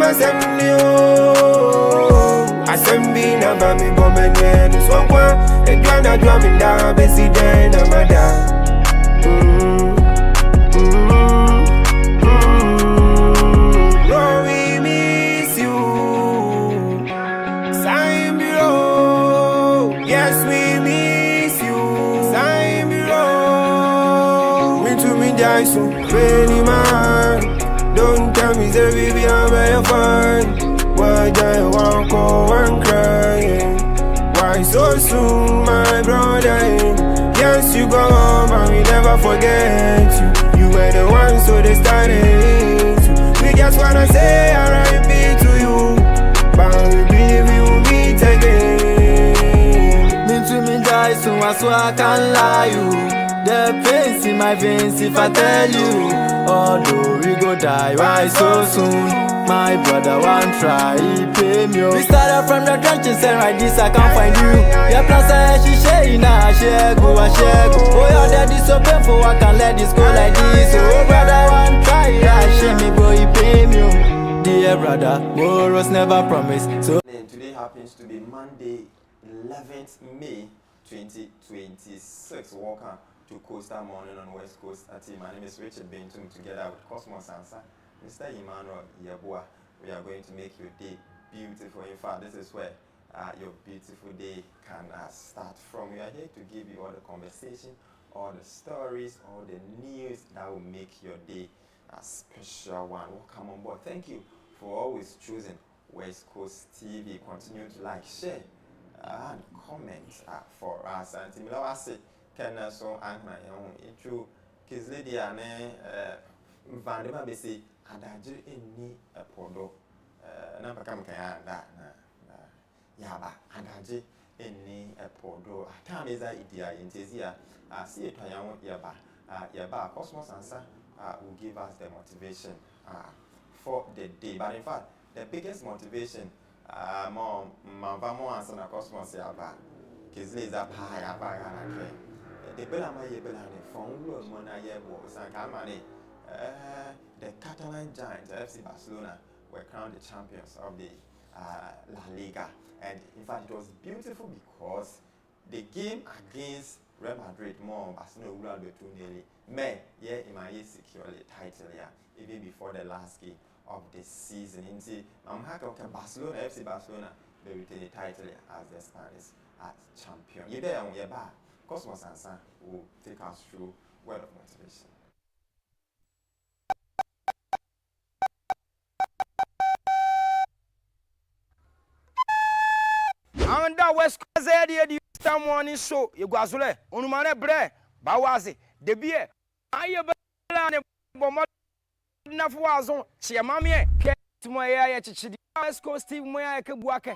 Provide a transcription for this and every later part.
assembly. Assembly na ba mi bomene no so kwa. Edwana drumming down, busy day na mada. So really man, don't tell me say baby I'm very fine. Why do you want to go and crying? Why so soon, my brother? Yes, you go home and we never forget you. You were the one, so they started to. We just wanna say R.I.P. to you, but we believe we will meet again. Me to me die soon, so I can't lie you. The pains in my veins if I tell you. Although we go die, why so soon? My brother won't try, he pay me. We started from the trenches and right this I can't find you. Your plans are she share now, share go. Oh your daddy so painful, I can't let this go like this. Oh brother won't try, I share me bro, he pay me. Dear brother, borrows never promise. So today happens to be Monday, 11th May 2026. Welcome to Coastal Morning on West Coast. My name is Richard Benton, together with Cosmos Ansa, Mr. Emmanuel Yabua. We are going to make your day beautiful. In fact, this is where your beautiful day can start from. We are here to give you all the conversation, all the stories, all the news that will make your day a special one. Welcome on board. Thank you for always choosing West Coast TV. Continue to like, share, and comment for us. And Timilawasi Kenna so angna into Kizlady ane Vandema besi adaji inni podo na pakam kaya na yaba adaji inni podo atamiza idia intezia see it yaba Cosmos Ansa will give us the motivation for the day. But in fact, the biggest motivation more mavamo answer na Cosmos yaba Kizlady is up high the Belama Yebelani phone room when I was the Catalan Giants, FC Barcelona, were crowned the champions of the La Liga. And in fact, it was beautiful because the game against Real Madrid, more Barcelona will be too nearly. May, yeah, in my year, secure the title, yeah, even before the last game of the season. I'm happy Barcelona, FC Barcelona, they retain the title as the Spanish champion. You there on your back. Cosmos Ansa will take us through word of motivation. And that West Coast area, the morning show, you go as well. Unumane bre, bawazi, the beer. I have a bomb enough was on. She a mammy, get to my eye at West Coast Steve Moya Kabuaka.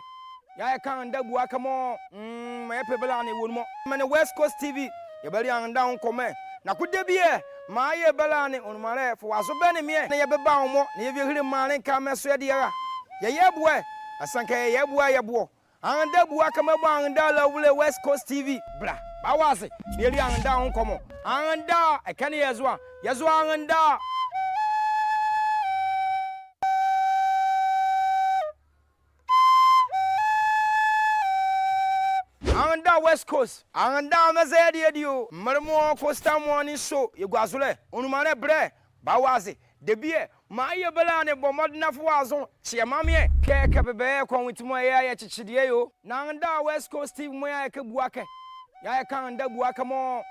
Ya kan da bua kamo me pebela ne wonmo me ne West Coast TV ye bari an down come na kude bie ma ye bela ne onmare fo waso be ne me na ye beba wo na ye hire mare ka me so de ya ye bua asanka ye bua ye bo an da bua kama ba an da la wule West Coast TV bra ba wase ye ri an down come an da e kan ye zo an da West Coast, and down as I did you, Marmo Costa morning show, you guazule, Unumane bre, Bawazi, the beer, Maya Belane, Bomodna Fuazon, Chia Mammy, Care Cababe, come with my eye at Chidio, Nanda West Coast Steve Moya Kabuaka. Ya can't da Buacamo,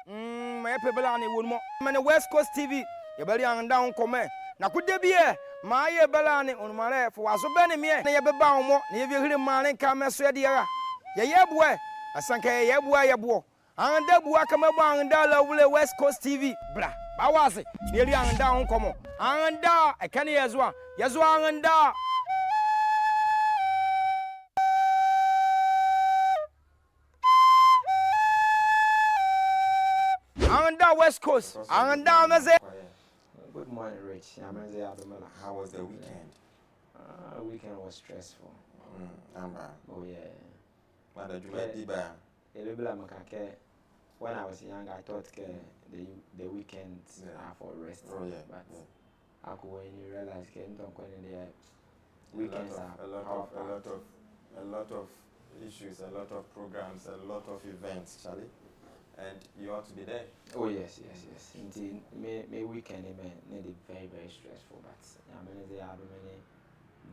my Pebelani would more. Man, West Coast TV, you better and down come. Now could there be Maya Belani on my left, for was a benemy, never bound more, near you man come as Sedia. Ya boy. Asanka yebua yebo anda bua kama bua anda la wule West Coast TV bra bawase nearly anda on komo anda ekane yazwa anda West Coast anda meze. Good morning, Rich. How was the weekend? Weekend was stressful. Oh yeah. When I was young, I thought the weekends are for rest. Oh, yeah. But I could when you realize don't go in there. Weekends a lot of issues, a lot of programs, a lot of events, Charlie. And you ought to be there. Oh yes. Indeed, may weekend may be very stressful, but I mean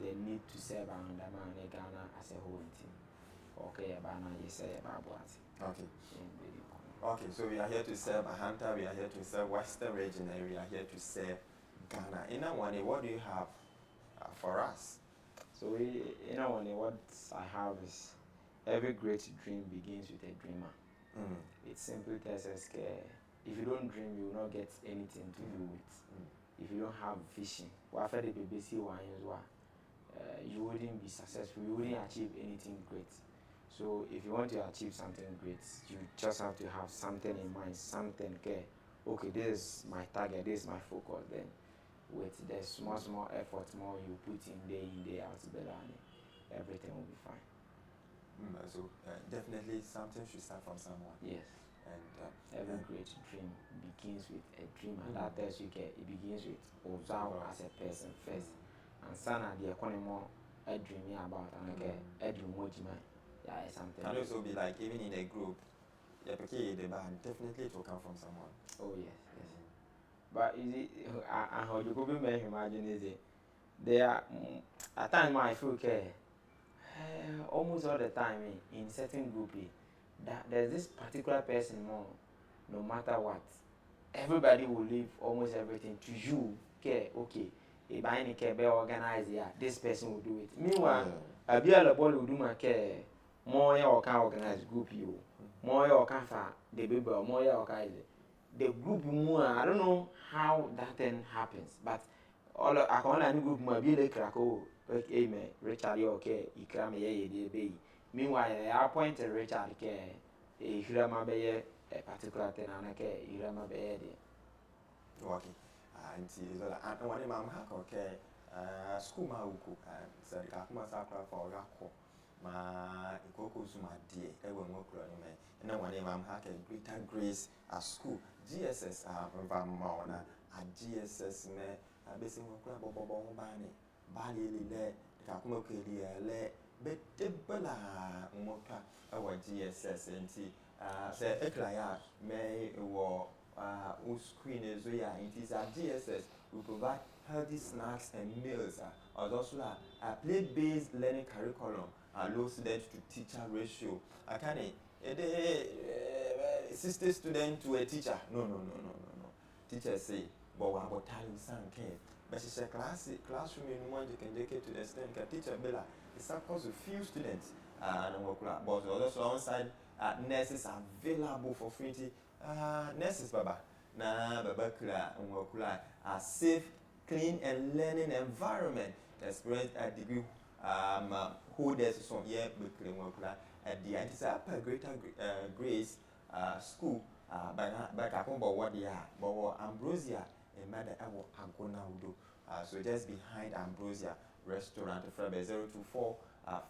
they need to serve around the man Ghana as a whole team. Okay, but now you say about what? Okay. Okay, so we are here to serve Ahanta, we are here to serve Western Region, and we are here to serve Ghana. In that one, what do you have for us? So what I have is every great dream begins with a dreamer. It simply tells us if you don't dream, you will not get anything to do with. If you don't have vision, you wouldn't be successful, you wouldn't achieve anything great. So if you want to achieve something great, you just have to have something in mind, okay, this is my target, this is my focus. Then with the small effort more you put in day out, everything will be fine. So definitely something should start from someone. Yes. And every great dream begins with a dream, and that tells you it begins with Ozawa as a person first. And Sana the economy a dreaming about and a dream something. Can also be like even in a group, the band definitely it will come from someone. Oh yes. But is it how you could imagine is it there are at times I feel almost all the time in certain group that there's this particular person more, no matter what, everybody will leave almost everything to you. Okay, if I be organized, this person will do it. Meanwhile, I be a ball will do my care. More or can organize group you, more or can the baby or more or the group more. I don't know how that thing happens, but all I can only group more be like amen. Richard, you okay? You cram baby. Meanwhile, I appointed Richard a particular thing and I care, you remember okay. And see, and one mom okay, school mauku, said Kakuma Sakra for Rako. Ma ikoko zuma die ewe ngokro ni me na wane mam ha ke Greater Grace at school GSS mva maona a GSS me abesi ngokra bobo bani bali le ka kuma ko le betebala ngoka awa GSS enti se ekra ya me wo screen ezo ya it is a GSS we provide healthy snacks and meals also a play-based learning curriculum. Low student to teacher ratio. I can't 60 students to a teacher. No. Teachers say, but what about time son care? But she said classroom in one you can take it to the extent that teacher Bella is supposed to few students and but also on side nurses are available for free. Nurses baba na baba kula a safe, clean and learning environment. Experience a degree holders so here at the anti Greater Grace school back at home but what they are but Ambrosia and mother Agona Udo so just behind Ambrosia restaurant from 024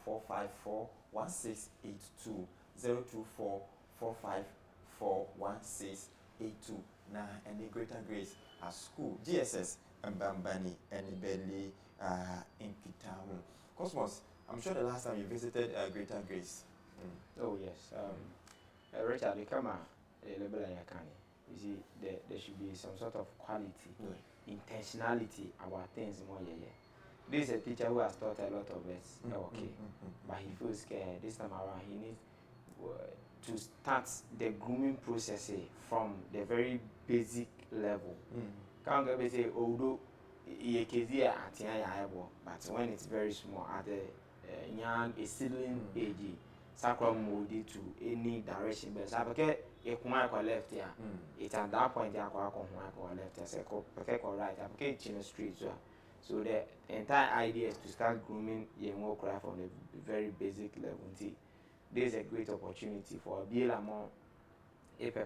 454 1682 024 454 1682 now any Greater Grace school GSS and Bambani and Belly in Kitamu. Cosmos, I'm sure the last time you visited Greater Grace. Oh yes. Richard, you come you see, there should be some sort of quality, intentionality about things more. This is a teacher who has taught a lot of us. But he feels scared this time around. He needs to start the grooming process from the very basic level. Can't go say, although but when it's very small, at a young, a seedling age, sacrum will lead to any direction. But I left here. It's at that point I left. I said, perfect or right. I in the street. So the entire idea is to start grooming young worker from the very basic level. There's a great opportunity for a bill amount,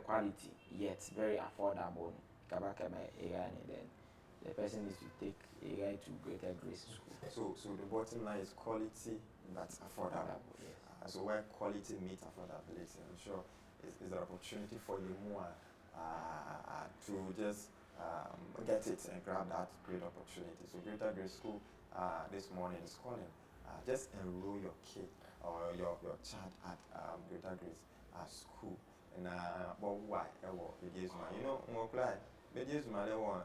quality, yet very affordable. Then the person needs to take a guy to Greater Grace School. So the bottom line is quality that's affordable. Yes. So where quality meets affordability, I'm sure is an opportunity for you more to just get it and grab that great opportunity. So Greater Grace School this morning is calling. Just enroll your kid or your child at Greater Grace School. And but why? You know, more cry. But yes, my little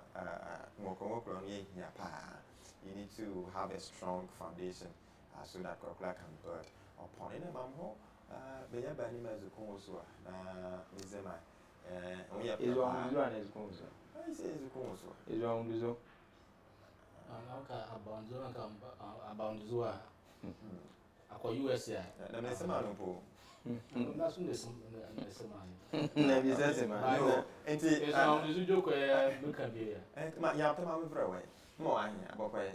you need to have a strong foundation so that curricula can build upon it. And I'm home. Benya bani mazukonso mizema Abonzo akọ USA na mesema no po na so mesema na bi sese ma no enti Abonzo joko meka bia ma ya pema me frɛ we mo ahia abokwa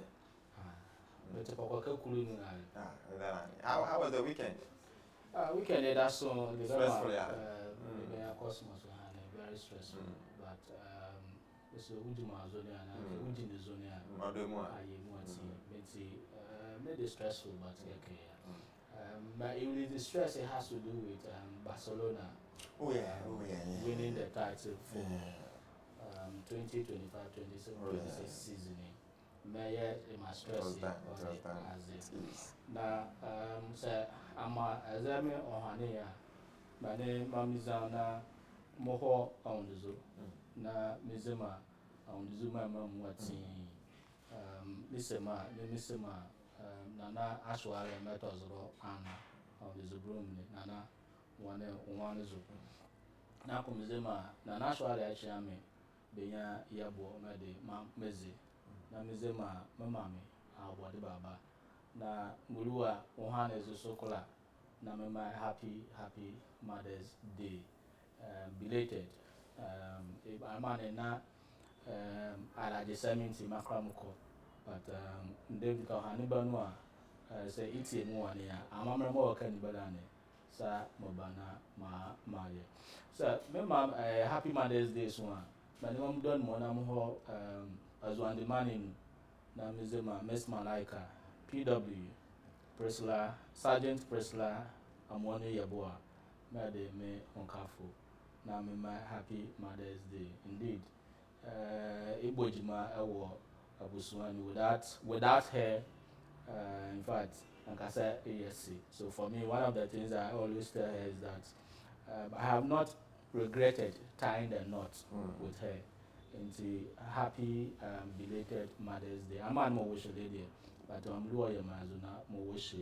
but pokwa ka kuru ni how was the weekend? Weekend that's so stressful, Cosmos very stressful, but so ujuma zone and ujin the zone made it stressful, but okay. But it the stress it has to do with Barcelona. Winning the title for 2025-26 season. Mayor my stress as it now say I'm as I mean on here. My name Mamizana Moho on the zoo. Na Mizema on the Zuma Mamwati Missema Nana Ashwari Metazoro Anna on the Zubrum Nana one is now Mizema Nana Ashwari Achame Benya Yabo Mede Mezi na Mizema Mamami Awadi Baba na Mulua Ohana is a sokola na mema happy Mother's Day belated amane na ala de seminti makramuko but David ka haniba no a say itie mu wane ya amamre mo ka ni badane sa mobana ma ye so mema happy Mother's Day so a but mem don mo na mo ho azu and manin na Mizema Miss Malaika PW Priscilla Sergeant Priscilla amone yeboa made me onkafo na me my happy Mother's Day indeed ibojima ewo abusuani without her in fact like I said ASC. So for me one of the things I always tell her is that I have not regretted tying the knot with her into happy belated Mother's Day. I'm not more wish lady but I'm lawyer mazuna mo wish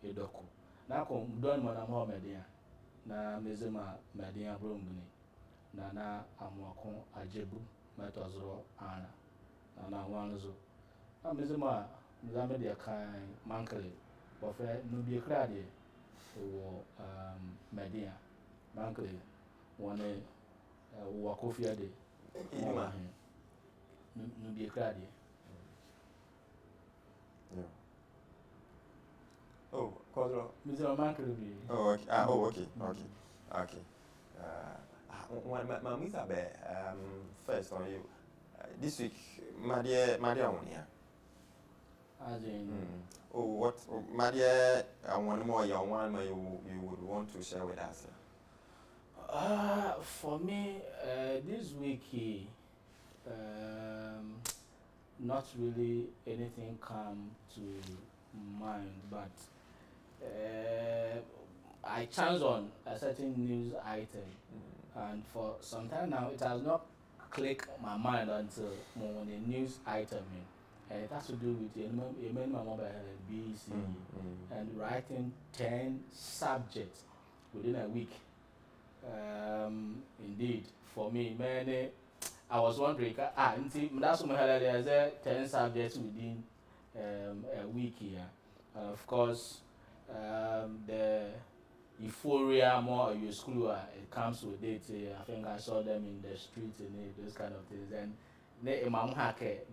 edoko na ko don mo na mo media na Mizema media brombuni na amwako ajebu metozoro ana na wanzo na Mizema media kan mankele bofe no bi krade wo media mankele wone wo kofia de no bi krade. Oh, Kodro. Mr. Mankrubi. Oh, okay. Okay. My Isabel, first on you. This week, Madia Onia. As in. Oh, what, Madia? I want more young one you would want to share with us. For me, this week, not really anything come to mind, but I chanced on a certain news item, and for some time now it has not clicked my mind until when a news item, and it has to do with a man mobile BC and writing 10 subjects within a week. Indeed, for me, many I was wondering, that's what there's 10 subjects within a week here. Of course, the euphoria more of your school, it comes with it. I think I saw them in the streets and those kind of things. And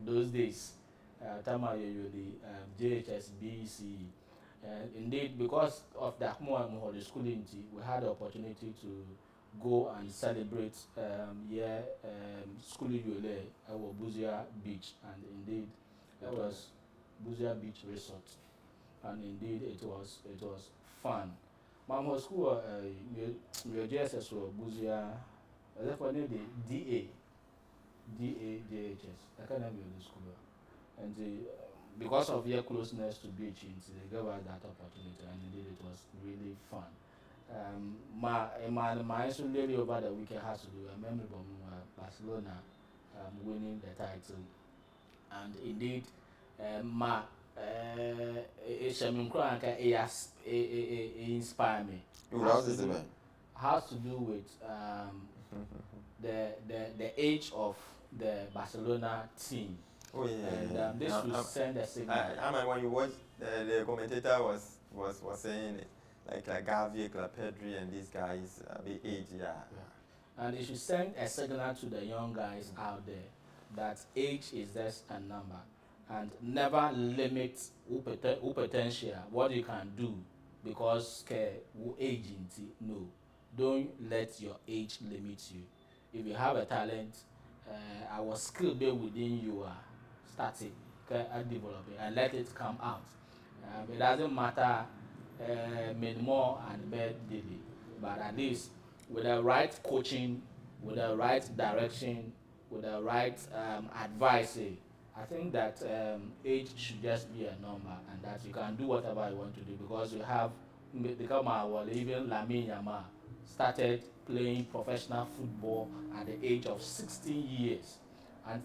those days, time you the JHS, BC. Indeed, because of that more the schooling, we had the opportunity to go and celebrate school at Busia Beach, and indeed it was Busia Beach Resort, and indeed it was fun. My school we JSS or Busia, that's what the DA JHS Academy of the school, and because of your closeness to beach, they gave us that opportunity, and indeed it was really fun. My lady over the weekend has to do a memory from Barcelona winning the title, and indeed, it's a it inspired me. Has to do with the age of the Barcelona team. Oh yeah, And this will send a signal. I mean, when you watch, the commentator was saying it, like Gavi, Pedri, and these guys, the age, yeah. And it should send a signal to the young guys out there that age is just a number, and never limit who potential, what you can do, because age no. Don't let your age limit you. If you have a talent, our skill be within you, start it, and develop it, and let it come out. It doesn't matter more and bad daily, but at least with the right coaching, with the right direction, with the right advice, I think that age should just be a number, and that you can do whatever you want to do, because you have become even Lamine Yamal started playing professional football at the age of 16 years, and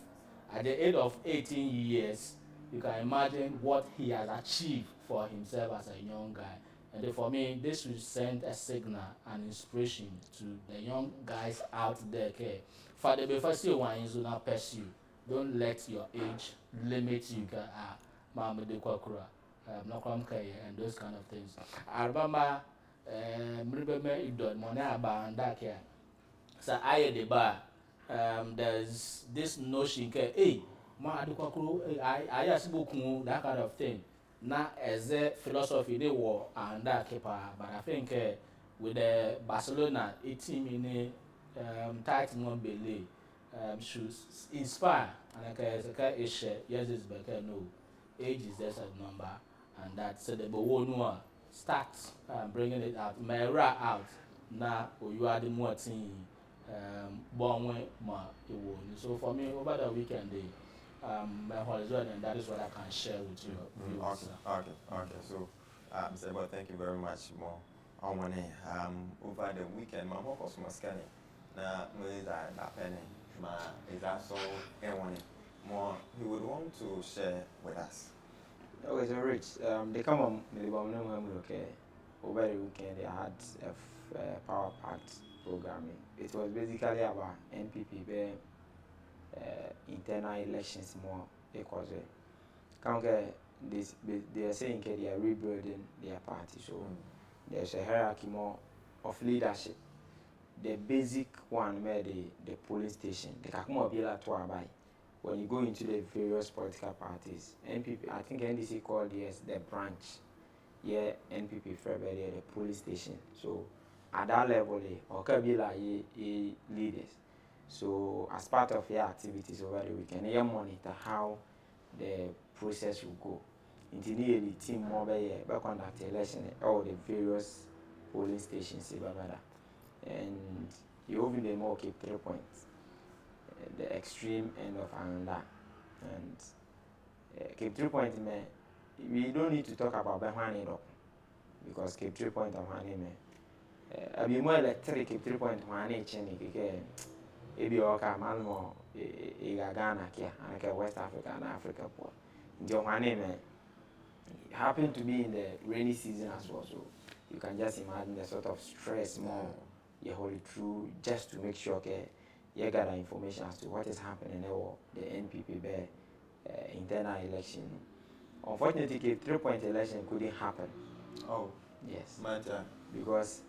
at the age of 18 years, you can imagine what he has achieved for himself as a young guy. And for me, this will send a signal and inspiration to the young guys out there. Okay, for the before you want to now pursue, don't let your age limit you. Mama de Kwakura, and those kind of things. I remember you don't money about that here. So I at the bar, there's this notion, hey, ma de Kwakura, I ask that kind of thing. Now, as a philosophy, they were and that keeper, but I think with the Barcelona, a team in a tight non-belay should inspire. And yes, it's better. No, age is just a number, and that said the Bowonua start bringing it out, Mera out. Now, you are the more team born with ma. So for me, over the weekend, my horizon, and that is what I can share with you. Okay. So, Mr. Boy, thank you very much. More on one over the weekend, my work was scanning. Now, that penny, is also anyone more you would want to share with us. Okay, so Rich, they come on maybe over the weekend they had a power packed programming. It was basically about NPP internal elections more because they are saying they are rebuilding their party, so there's a hierarchy more of leadership. The basic one where the polling station, the Kakuma Bila Tuabai, when you go into the various political parties, NPP, I think NDC called the branch, yeah, NPP February, the polling station. So at that level, or Kabila leaders. So as part of your activities over the weekend, you monitor how the process will go. Until the team more by conduct election all the various polling stations, and you open them all keep 3 points. The extreme end of Ananda, and keep 3 points. We don't need to talk about Behani because keep 3 points of Hani. I be more electric keep 3 points of Hani Chenny. Ebi oka malmo Ghana kia and West Africa and Africa poor. Johane happened to be in the rainy season as well, so you can just imagine the sort of stress more you hold it through just to make sure you gather information as to what is happening or the NPP internal election. Unfortunately, the 3 point election couldn't happen. Oh, yes, matter because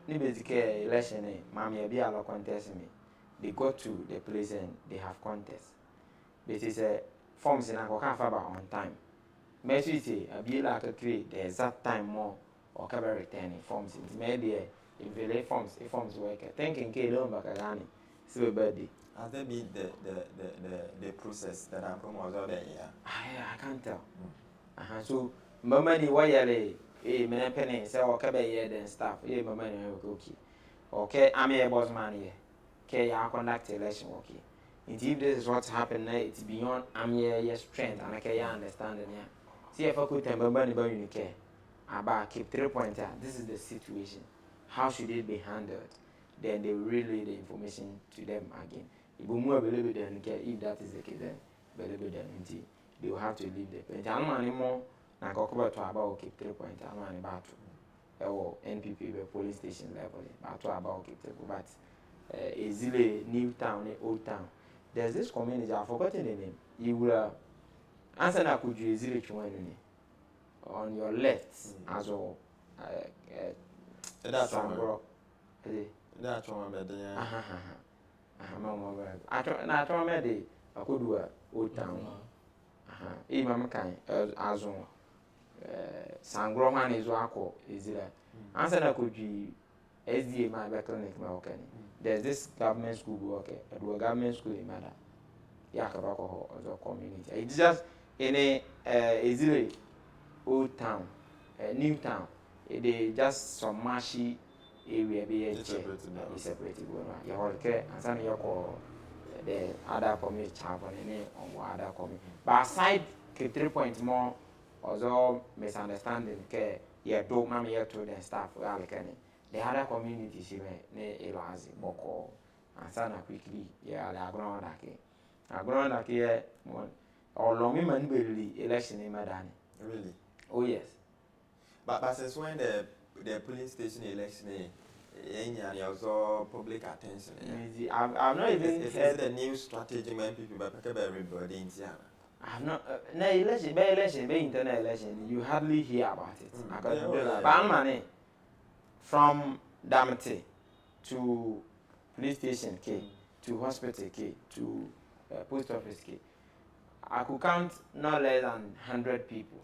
election, Mammy be a contest me. They go to the place and they have contest. This is a forms in Akokafaba on time. Messi say a be like a tree, the exact time more or cover returning forms in media in Vele forms, a forms worker. Thinking Kalon Bakagani, so birthday. Has there been the process that I'm from was there? I can't tell. So, Mamani Wayale. Many penny say okay, then staff. My money okay. Okay, I'm a boss man here. Okay, I conduct election. Okay, If this is what's happening, it's beyond your strength and I can understand it. See if I could remember about you care about keep 3 points. This is the situation. How should it be handled? Then they will relay the information to them again. If that is the case, then they will have to leave the point. I don't anymore. Now talk about keep 3 points. I don't about NPP police station level. About keep 3 points. But easily new town, old town. There's this community. I've forgotten the name. You will answer that could you easily on your left as well. That's Sangro. That's one better. I told me I could do old town. Even kind as on Sangro man is wako is there. Answer that could be SDA my back clinic. There's this government school worker, a government school in Mada. Yakabako or community. It's just in a easily old town, a new town. They just some marshy area be separated. You okay, and some you call the other community chapel or other community. But aside 3 points more, also misunderstanding, care, you don't mammy to the staff, the other communities here, Elazi, Boko, and Sana quickly, yeah, they are grown like here, or long women will election in Madani. Really? Oh, yes. But since when the police station election, any also public attention? I've not even Is it a new strategy when people everybody in Tiana? I've not. No election, internal election. You hardly hear about it. But from Damate to police station K to hospital K to post office K, I could count no less than 100 people.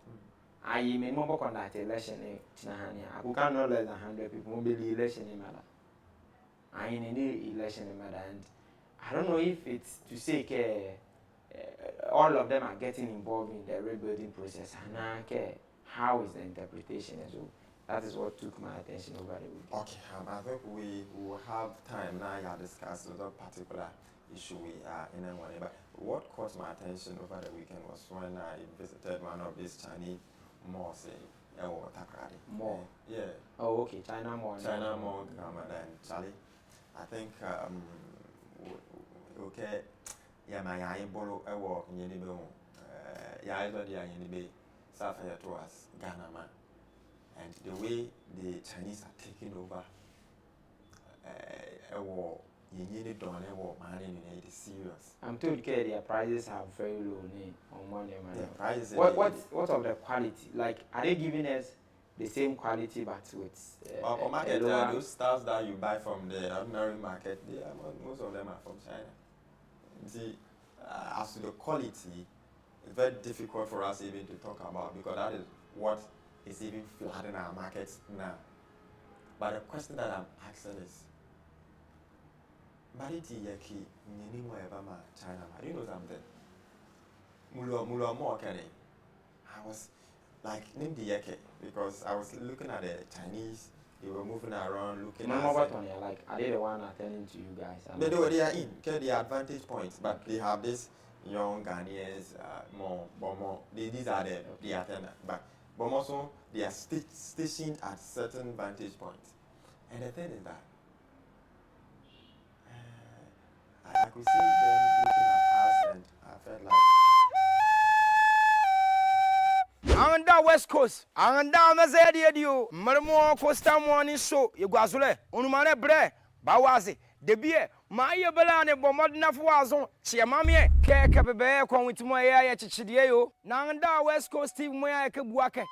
I may more conduct election in Tinahania. I could count no less than 100 people. Will be election in Mala. I in any election in Mala, and I don't know if it's to say all of them are getting involved in the rebuilding process. And I care how is the interpretation as well. That is what took my attention over the weekend. Okay, I think we will have time now to discuss the particular issue we are in and whatever. What caught my attention over the weekend was when I visited one of these Chinese malls in Takrady. Mall? Yeah. Oh, okay. China Mall, and Charlie. I think, okay, yeah, my eye bolo, I walk in Yenibo, yeah, I don't know, Safaya to us, Ghana man. And the way the Chinese are taking over a war, you need it done a war, man, it is serious. I'm told their prices are very low on one day. Prices. What of the quality? Like, are they giving us the same quality but with market, those styles that you buy from the ordinary market, most of them are from China. See, as to the quality, it's very difficult for us even to talk about because that is what is even flooding our markets now. But the question that I'm asking is, Mariti Yaki, China, you know something? Mulo more can I was like named the Yaki because I was looking at the Chinese, they were moving around looking at like are they the one attending to you guys? They are in, the advantage points, but they have this young Ghanaians, more, these are the attendants, but also they are stationed at certain vantage points. And the thing is that I could see them looking at us and I felt like Anda West Coast, anda mazedi edio, marmo Costa morning show, yegwazule, unumane bre, bawazi, debie, maye belane bomodna fuazon, chiamamie, keke bebe kwa witimo ya chichidie yo, na anda West Coast Steve moya ke buake.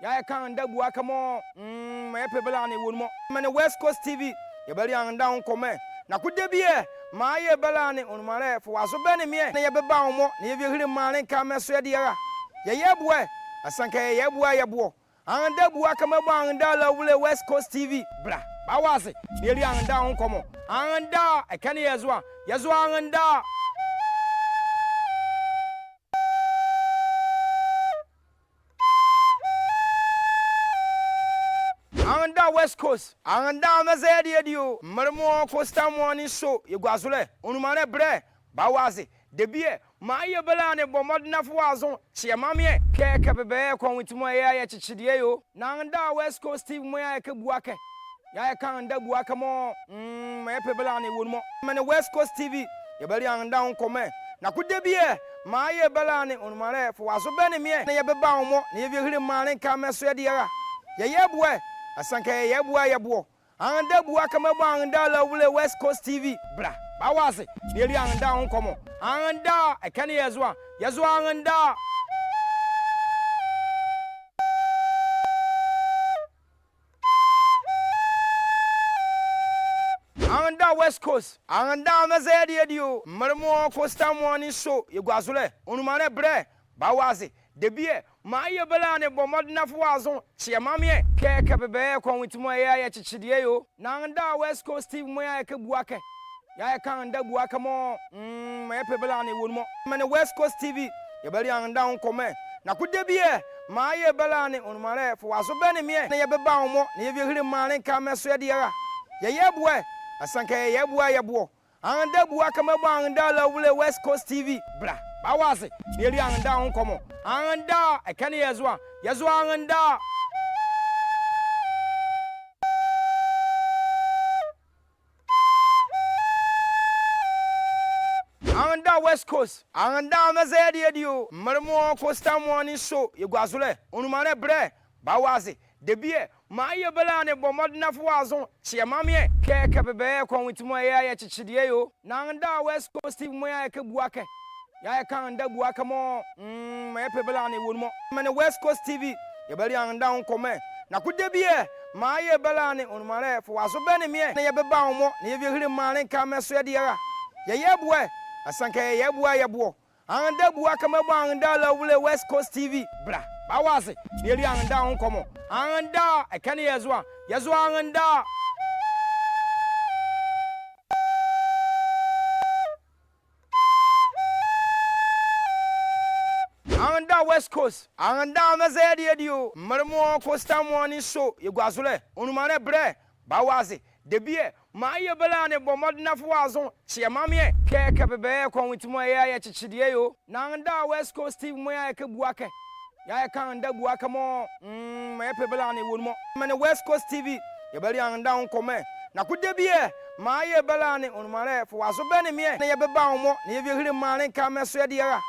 Ya kanda buake mo, maye belane wonmo. Mane West Coast TV, yebeli anda onkome. Na kudebie, maye belane unumane fuazo bene mie, na yebeba omo, na yebihiri mane kameso yediara. Yebwe asanka yebo anda bua kama ba anda la wule West Coast TV bra bawaze yeli anda onkomo anda ekane yezwa anda West Coast anda mazedi edio marmo Costa morning show yegwazule unumane bre bawaze debie ma ye bela ne bomodna fo azon chiamame keke bebe kon witimo ya chichidie yo na nda West Coast Steve mo ya ke buake ya kan nda buake mo me pe bela ne wonmo me ne West Coast TV ye beli anda on come na ku debie ma ye bela ne onmare fo azo be ne me ne ye beba on mo ne ye hiri mare ka me so de ya ye buwe asanka ye buwa ye buo anda buake me bo anda la wule West Coast TV bra bawaze ne ri anda on komo anda ekane yazwa anda West Coast anda mazedi edio marmo Costa Morning Show yegwazule onumane bre bawaze debie ma ye bela ne bomodna fo azon chiamame keke bebe kon witimo ya chichidie yo na anda West Coast Steve mo ya ke buake ya kan nda buake mo me pe bela ne wonmo me ne West Coast TV ye beli anda on come na ku debie ma ye bela ne onumane fo azo be ne me ne ye beba onmo ne ye hiri mare ka me so de ya ye buwe asanka ye buwa ye buo anda buwa kama bo anda la wule West Coast TV bra bawaze ne ri anda on komo anda ekane yazwa anda West Coast anda mazedi edio marmo Costa Morning Show yegwazule onumane bre bawaze debie ma ye bela ne bomodna fo azon chiamame keke bebe kon witimo ya chichidie yo na nda West Coast mo ya ke buake ya kan nda buake mo me pe bela ne wonmo me ne West Coast TV ye beli anda on come na ku debie ma ye bela ne onmare fo azo be ne me ne ye beba onmo ne ye hiri mare ka me so de ya ye buwe asanka ye buwa ye buo anda buake me bo anda la wule West Coast TV bra bawaze ne ri anda on komo anda ekane yazwa anda West Coast anda mazedi edio marmo Costa Morning Show yegwazule onumane bre bawaze debie ma ye bela ne bomodna fo azon chiamame keke bebe kon witimo ya chichidie yo na anda West Coast Steve mo ya ke buake ya kan nda buake mo me pe bela ne wonmo me ne West Coast TV ye beli anda on come na ku debie ma ye bela ne onmare fo azo be ne me ne ye beba onmo ne ye hiri mare ka me so de ya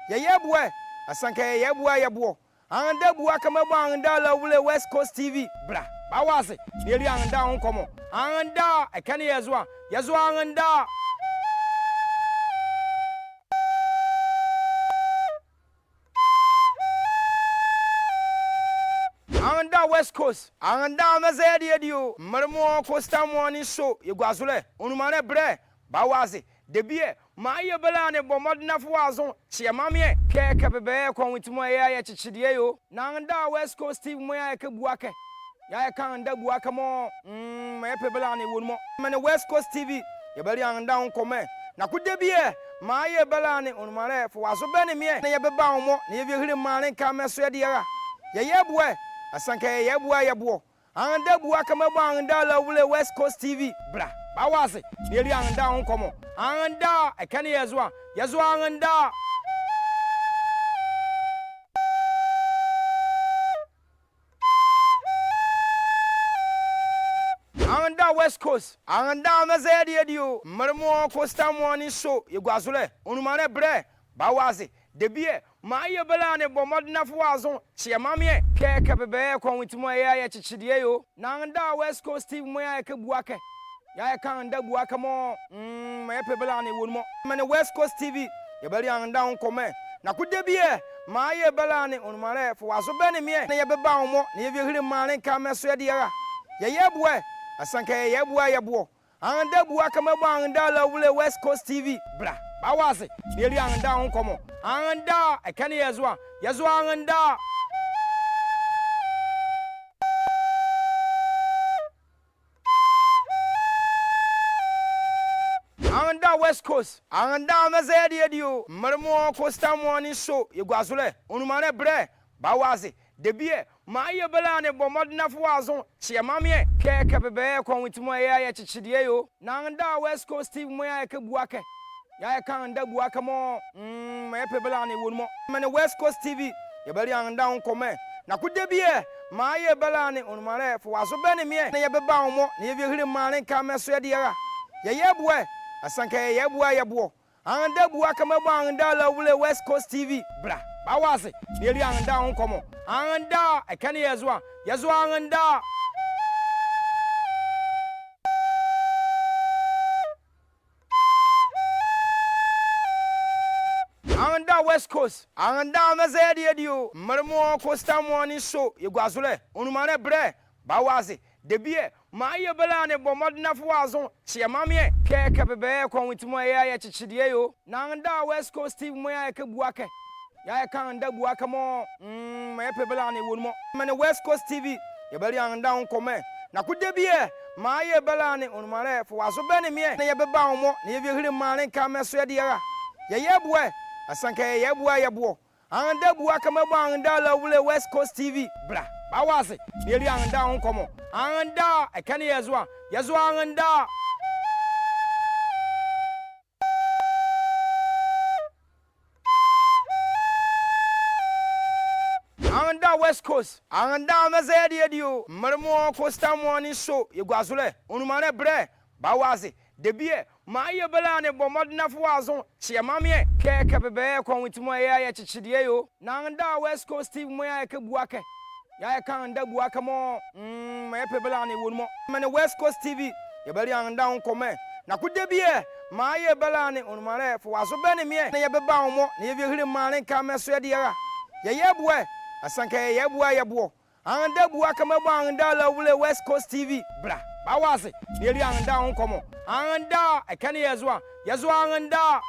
ye buwe asanka ye buwa ye buo anda buwa kama bo anda la wule West Coast TV bra bawaze ne ri anda on komo anda ekane yazwa anda West Coast anda mazedi edio marmo Costa Morning Show yegwazule onumane bre bawaze debie ma ye bela ne bomodna fo azon chiamame keke bebe kon witimo ya chichidie yo na nda West Coast Steve mo ya ke buake ya kan nda buake mo me pe bela ne wonmo me ne West Coast TV ye beli anda on come na ku debie ma ye bela ne onmare fo azo be ne me ne ye beba onmo ne ye hiri mare ka me so de ya ye buwe asanka ye buwa ye buo anda buwa kama bo anda la wule West Coast TV bra bawaze ne ri anda on komo anda ekane yazwa anda West Coast anda mazedi edio marmo Costa Morning Show yegwazule onumane bre bawaze debie ma ye bela ne bomodna fo azon chiamame keke bebe kon witimo ya chichidie yo na anda West Coast Steve mo ya ke buake ya kan nda buake mo me pe bela ne wonmo me ne West Coast TV ye beli anda on come na ku debie ma ye bela ne onmare fo azo be ne me ne ye beba onmo ne ye hiri mare ka me so de ya ye buwe asanka ye buwa ye buo anda buwa kama bo anda la wule West Coast TV bra bawaze ne ri anda on komo anda ekane yazwa anda West Coast anda mazedi edio marmo Costa Morning Show yegwazule onumane bre bawaze debie ma ye bela ne bomodna fo azon chiamame keke bebe kon witimo ya chichidie yo na anda West Coast Steve mo ya ke buake ya kan da bua kamo me pebela ne wonmo me West Coast TV ye bari an da nkome na kude bie ma ye bela ne onmare fo waso be ne me na ye beba wo na ye hiri mare ka me so de ya ye boe asanka ye boa ye bo an da bua kama bo an da la wule West Coast TV bra ba wase ne ri an da nkomo an da e kan ye zo an da West Coast anda mazedi edio marmo Costa Morning Show yegwazule onumane bre bawaze debie ma ye bela ne bomodna fo azon chiamame keke bebe kwantimo ya chichide yo na anda West Coast TV mo ya ke buake ya kan anda buake mo ma pe bela ne wonmo me West Coast TV ye bari anda nkome na kudebie ma ye bela ne onumane fo azo be ne me na ye beba wo na ye hiri mare ka meso de ya ye boe asanka ye bua ye bo anda bua kama bo anda la wule West Coast TV bra ba wase ne ri anda nkomo anda e kan ye zo anda West Coast anda mazedi edio marmo Costa Morning Show yegwazule onumane bre ba wase debie ma ye bela ne bomodna fo azon chiamame keke bebe kwantimo ya chichide yo na anda West Coast TV mo ya ke buake ya kan anda buake mo ma pe bela ne wonmo me West Coast TV ye bari anda nkome na kudebie ma ye bela ne onmare fo waso be ne me na ye beba wo na ye hiri mare ka meso de ya ye boe asanka ye boa ye bo anda buake ma bo anda la wule West Coast TV bra ba wase ne ri anda nkomo anda e kan ye zo anda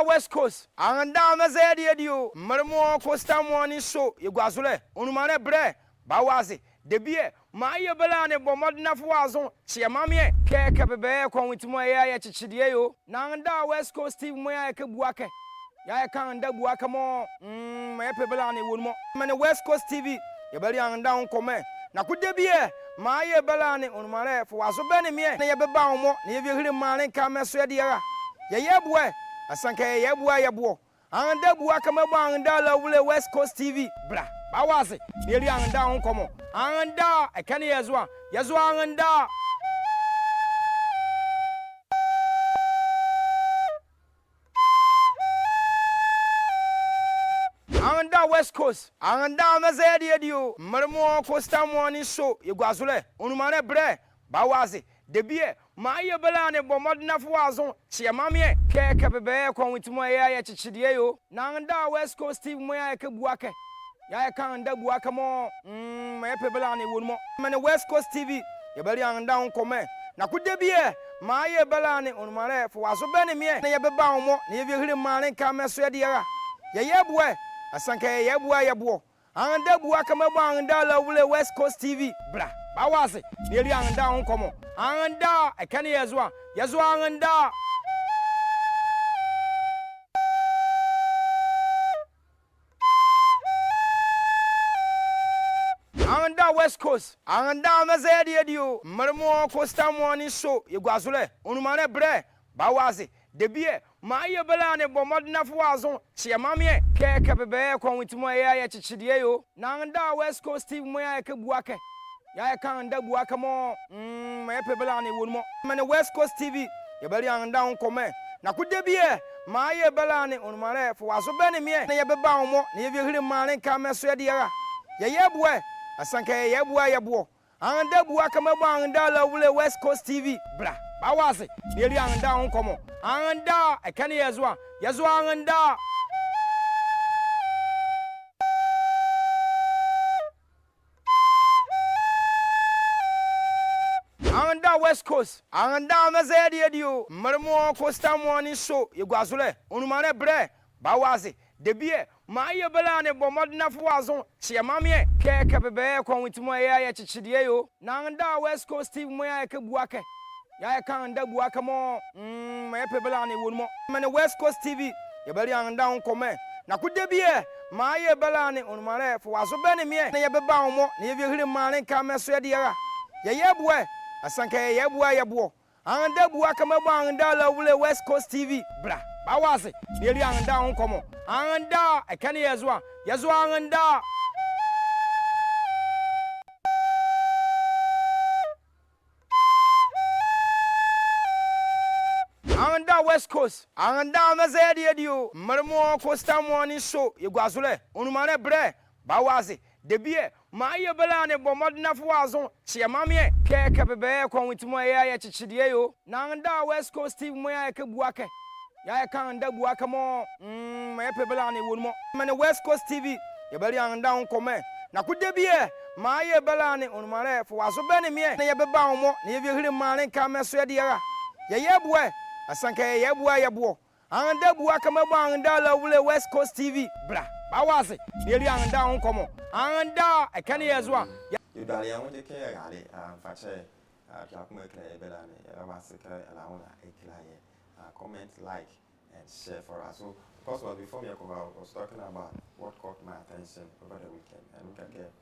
West Coast anda mazedi edio marmo Costa Morning Show yegwazule onumane bre ba wase debie ma ye bela ne bomodna fo azon chiamame keke bebe kwantimo ya chichide yo na anda West Coast TV mo ya ke buake ya kan anda buake mo ma pe bela ne wonmo me West Coast TV ye bari anda nkome na kudebie ma ye bela ne onmare fo waso be ne me na ye beba wo na ye hiri mare ka meso de ya ye boe asanka ye boa ye bo anda bua kama bo anda la wule West Coast TV bra ba wase ne ri anda nkomo anda e kan ye zo anda West Coast anda mazedi edio marmo Costa Morning Show yegwazule onumane bre ba wase debie ma ye bela ne bomodna fo azon chiamame keke bebe kwantimo ya chichide yo na anda West Coast TV mo ya ke buake ya kan anda buake mo ma pe bela ne wonmo me West Coast TV ye bari anda nkome na kudebie ma ye bela ne onmare fo waso be ne me na ye beba wo na ye hiri mare ka meso de ya ye boe asanka ye boa ye bo anda bua kama bo anda la wule West Coast TV bra ba wase ne ri anda nkomo anda e kan ye zo anda West Coast anda mazedi edio marmo Costa Morning Show yegwazule onumane bre ba wase debie ma ye bela ne bomodna fo azon chiamame keke bebe kwantimo ya chichide yo na anda West Coast TV mo ya ke buake ya kan anda buake mo ma pe bela ne wonmo me West Coast TV ye bari anda nkome na kudebie ma ye bela ne onmare fo waso be ne me na ye beba wo na ye hiri mare ka meso de ya ye boe asanka ye boa ye bo anda bua kama bo anda la wule West Coast TV bra ba wase ne ri anda nkomo anda e kan ye zo anda West Coast anda mazedi edio marmo Costa Morning Show yegwazule onumane bre ba wase debie ma ye bela ne bomodna fo azon chiamame keke bebe kwantimo ya chichide yo na anda West Coast TV mo ya ke buake ya kan anda buake mo ma pe bela ne wonmo me West Coast TV ye bari anda nkome na kudebie ma ye belane onumare for waso bene me na ye beba omo na ye hiri mane ka meso de ya ye buwe asanka ye buwe ye buo anda buwa kama ba anda la wule West Coast TV bra ba wase ne ri anda ho komo anda e kan yezo anda anda West Coast anda mazedi dio marmo Costa morning show ye gwazule onumare bre ba wase debie ma ye belane bomodna fo wazon chiamame keke bebe kwonwitimo ya chichidie yo na anda West Coast TV mo ya ke buake ya kan anda buake mo ma ye belane wonmo mane West Coast TV ye bari anda nkome na kudebie ma ye belane onumare fo wazo bene me na ye beba omo na ye hiri mane ka meso de ya ye buwe asanka ye buwa ye buo anda buwa kama ba anda la wule West Coast TV bra ba wase ne ri anda ho komo anda e kan yezo you dali ya wonde ke gale fa che ya kuma kle bela ne ya wase ka ala wona ekla ye comment, like and share for us. So first of all, before me I was talking about what caught my attention over the weekend, and we can get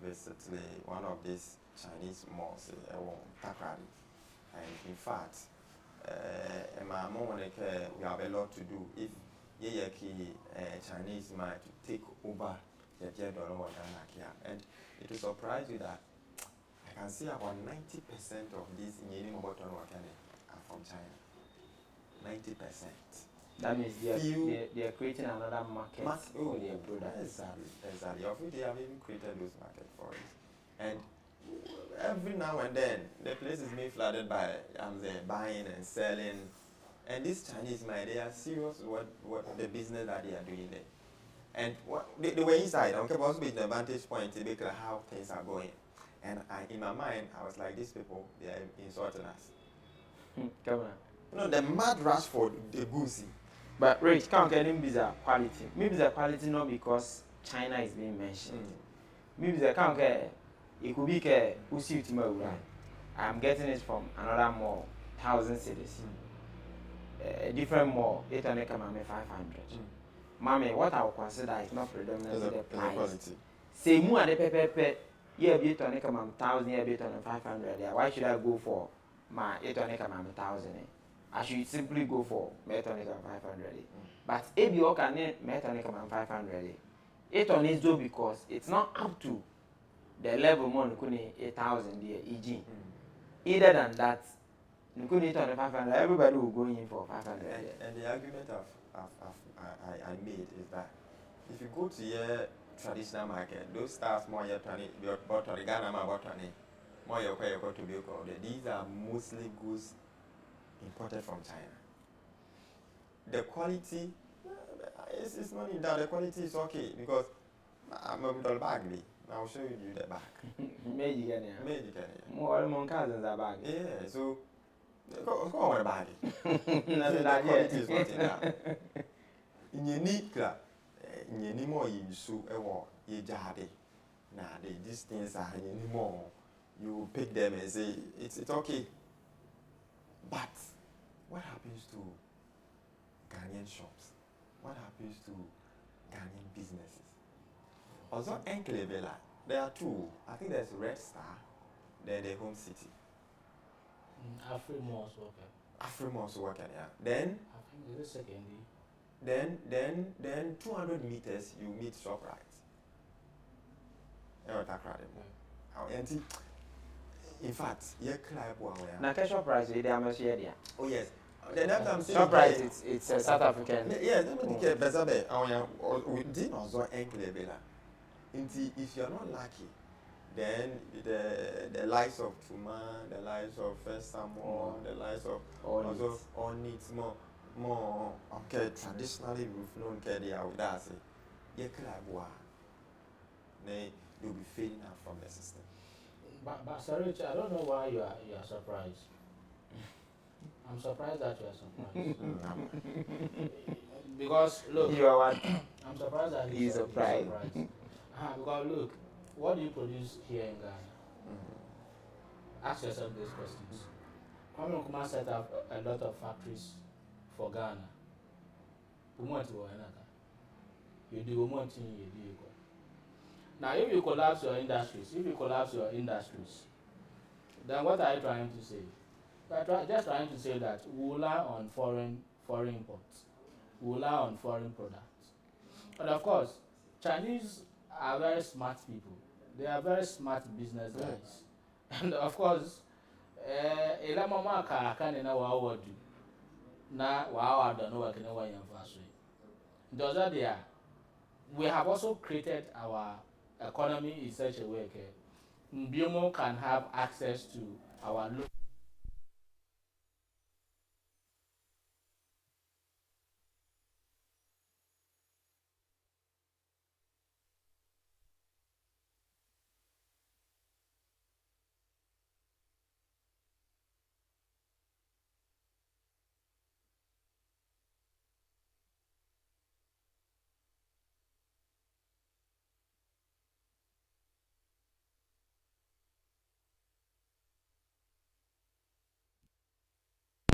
basically one of these Chinese malls Takrady, and in fact my mom we have a lot to do if Chinese might take over the and it will surprise you that I can see about 90% of these are from China. 90%. That means they are creating another market for their products. Exactly. Of which they have even created those markets for it. And every now and then, the place is being flooded by buying and selling. And these Chinese, they are serious what the business that they are doing there. And they were inside. Okay, also with the vantage point to make how things are going. And in my mind, I was like, these people, they are insulting us. Come on. You know, the mad rush for the goosey. But Rich, can't get him bizarre quality. Maybe the quality not because China is being mentioned. Maybe the can't get it could be Usi tomorrow. I'm getting it from another mall, 1,000 cities. A different mall, 800 500. Mommy, what I would consider is not predominantly the price. Say more at the pepe, yeah, be 1,000, yeah, be 500. Why should I go for my 800 1,000? I should simply go for 800 500. But if you can net 800 500, it on is do because it's not up to the level more than 8,000 EG. Either than that, 800 500, everybody will go in for 500. And the argument I made is that if you go to your traditional market, those stars more your 20, about 20 Ghana, about 20, more your go to be called. These are mostly goods imported from China. The quality, it's not in that. The quality is okay because I'm a little bag. I'll show you the bag. Maybe more cousins are bag. Yeah, so go on the bag. The quality is not in that. In your need, in your more you so you jade. Now these things are anymore. You pick them and say it's okay. But what happens to Ghanaian shops? What happens to Ghanaian businesses? Also, Enklevela, there are two. I think there's Red Star, then the Home City. Afrimo's worker. Afrimo's worker, yeah. Then I think it's the second. Then 200 meters you meet ShopRite. In fact, now ShopRite, they are much here. Oh yes. ShopRite, it's a South African. Yes, we didn't also Enklevela. If you're not lucky, then the likes of Tuma, the likes of First Samuel, the likes of also all needs more okay traditionally we've known they are with us. You'll be fading out from the system. But sorry, I don't know why you are surprised. I'm surprised that you are surprised. Because look, you are what? I'm surprised that he's surprised. Because look, what do you produce here in Ghana? Ask yourself these questions. Kwame Nkrumah set up a lot of factories for Ghana. you do one thing, you do. Now, if you collapse your industries, then what are you trying to say? Just trying to say that we rely on foreign imports, we rely on foreign products. And of course, Chinese are very smart people. They are very smart business guys. And of course, mama can na wa do na wa don't know what can wa yan does that there we have also created our economy in such a way that Mbiomo can have access to our local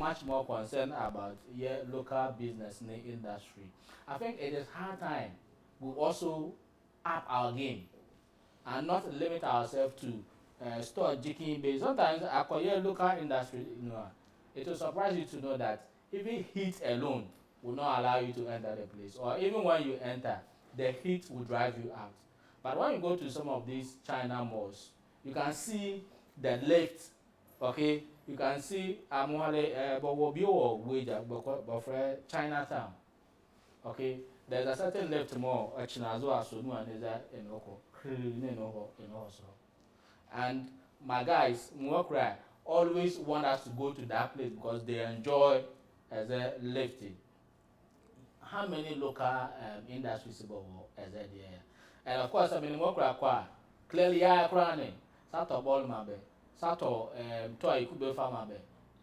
much more concerned about local business in the industry. I think it is high time we also up our game and not limit ourselves to store jiking base. Sometimes acquire local industry, it will surprise you to know that even heat alone will not allow you to enter the place, or even when you enter, the heat will drive you out. But when you go to some of these China malls, you can see the lift, okay? You can see Chinatown. Okay, there's a certain left mall, and my guys, always want us to go to that place because they enjoy as a lifting. How many local industries as there? And of course, I mean, clearly, Sato ball mabe. Sato toy could be farmer.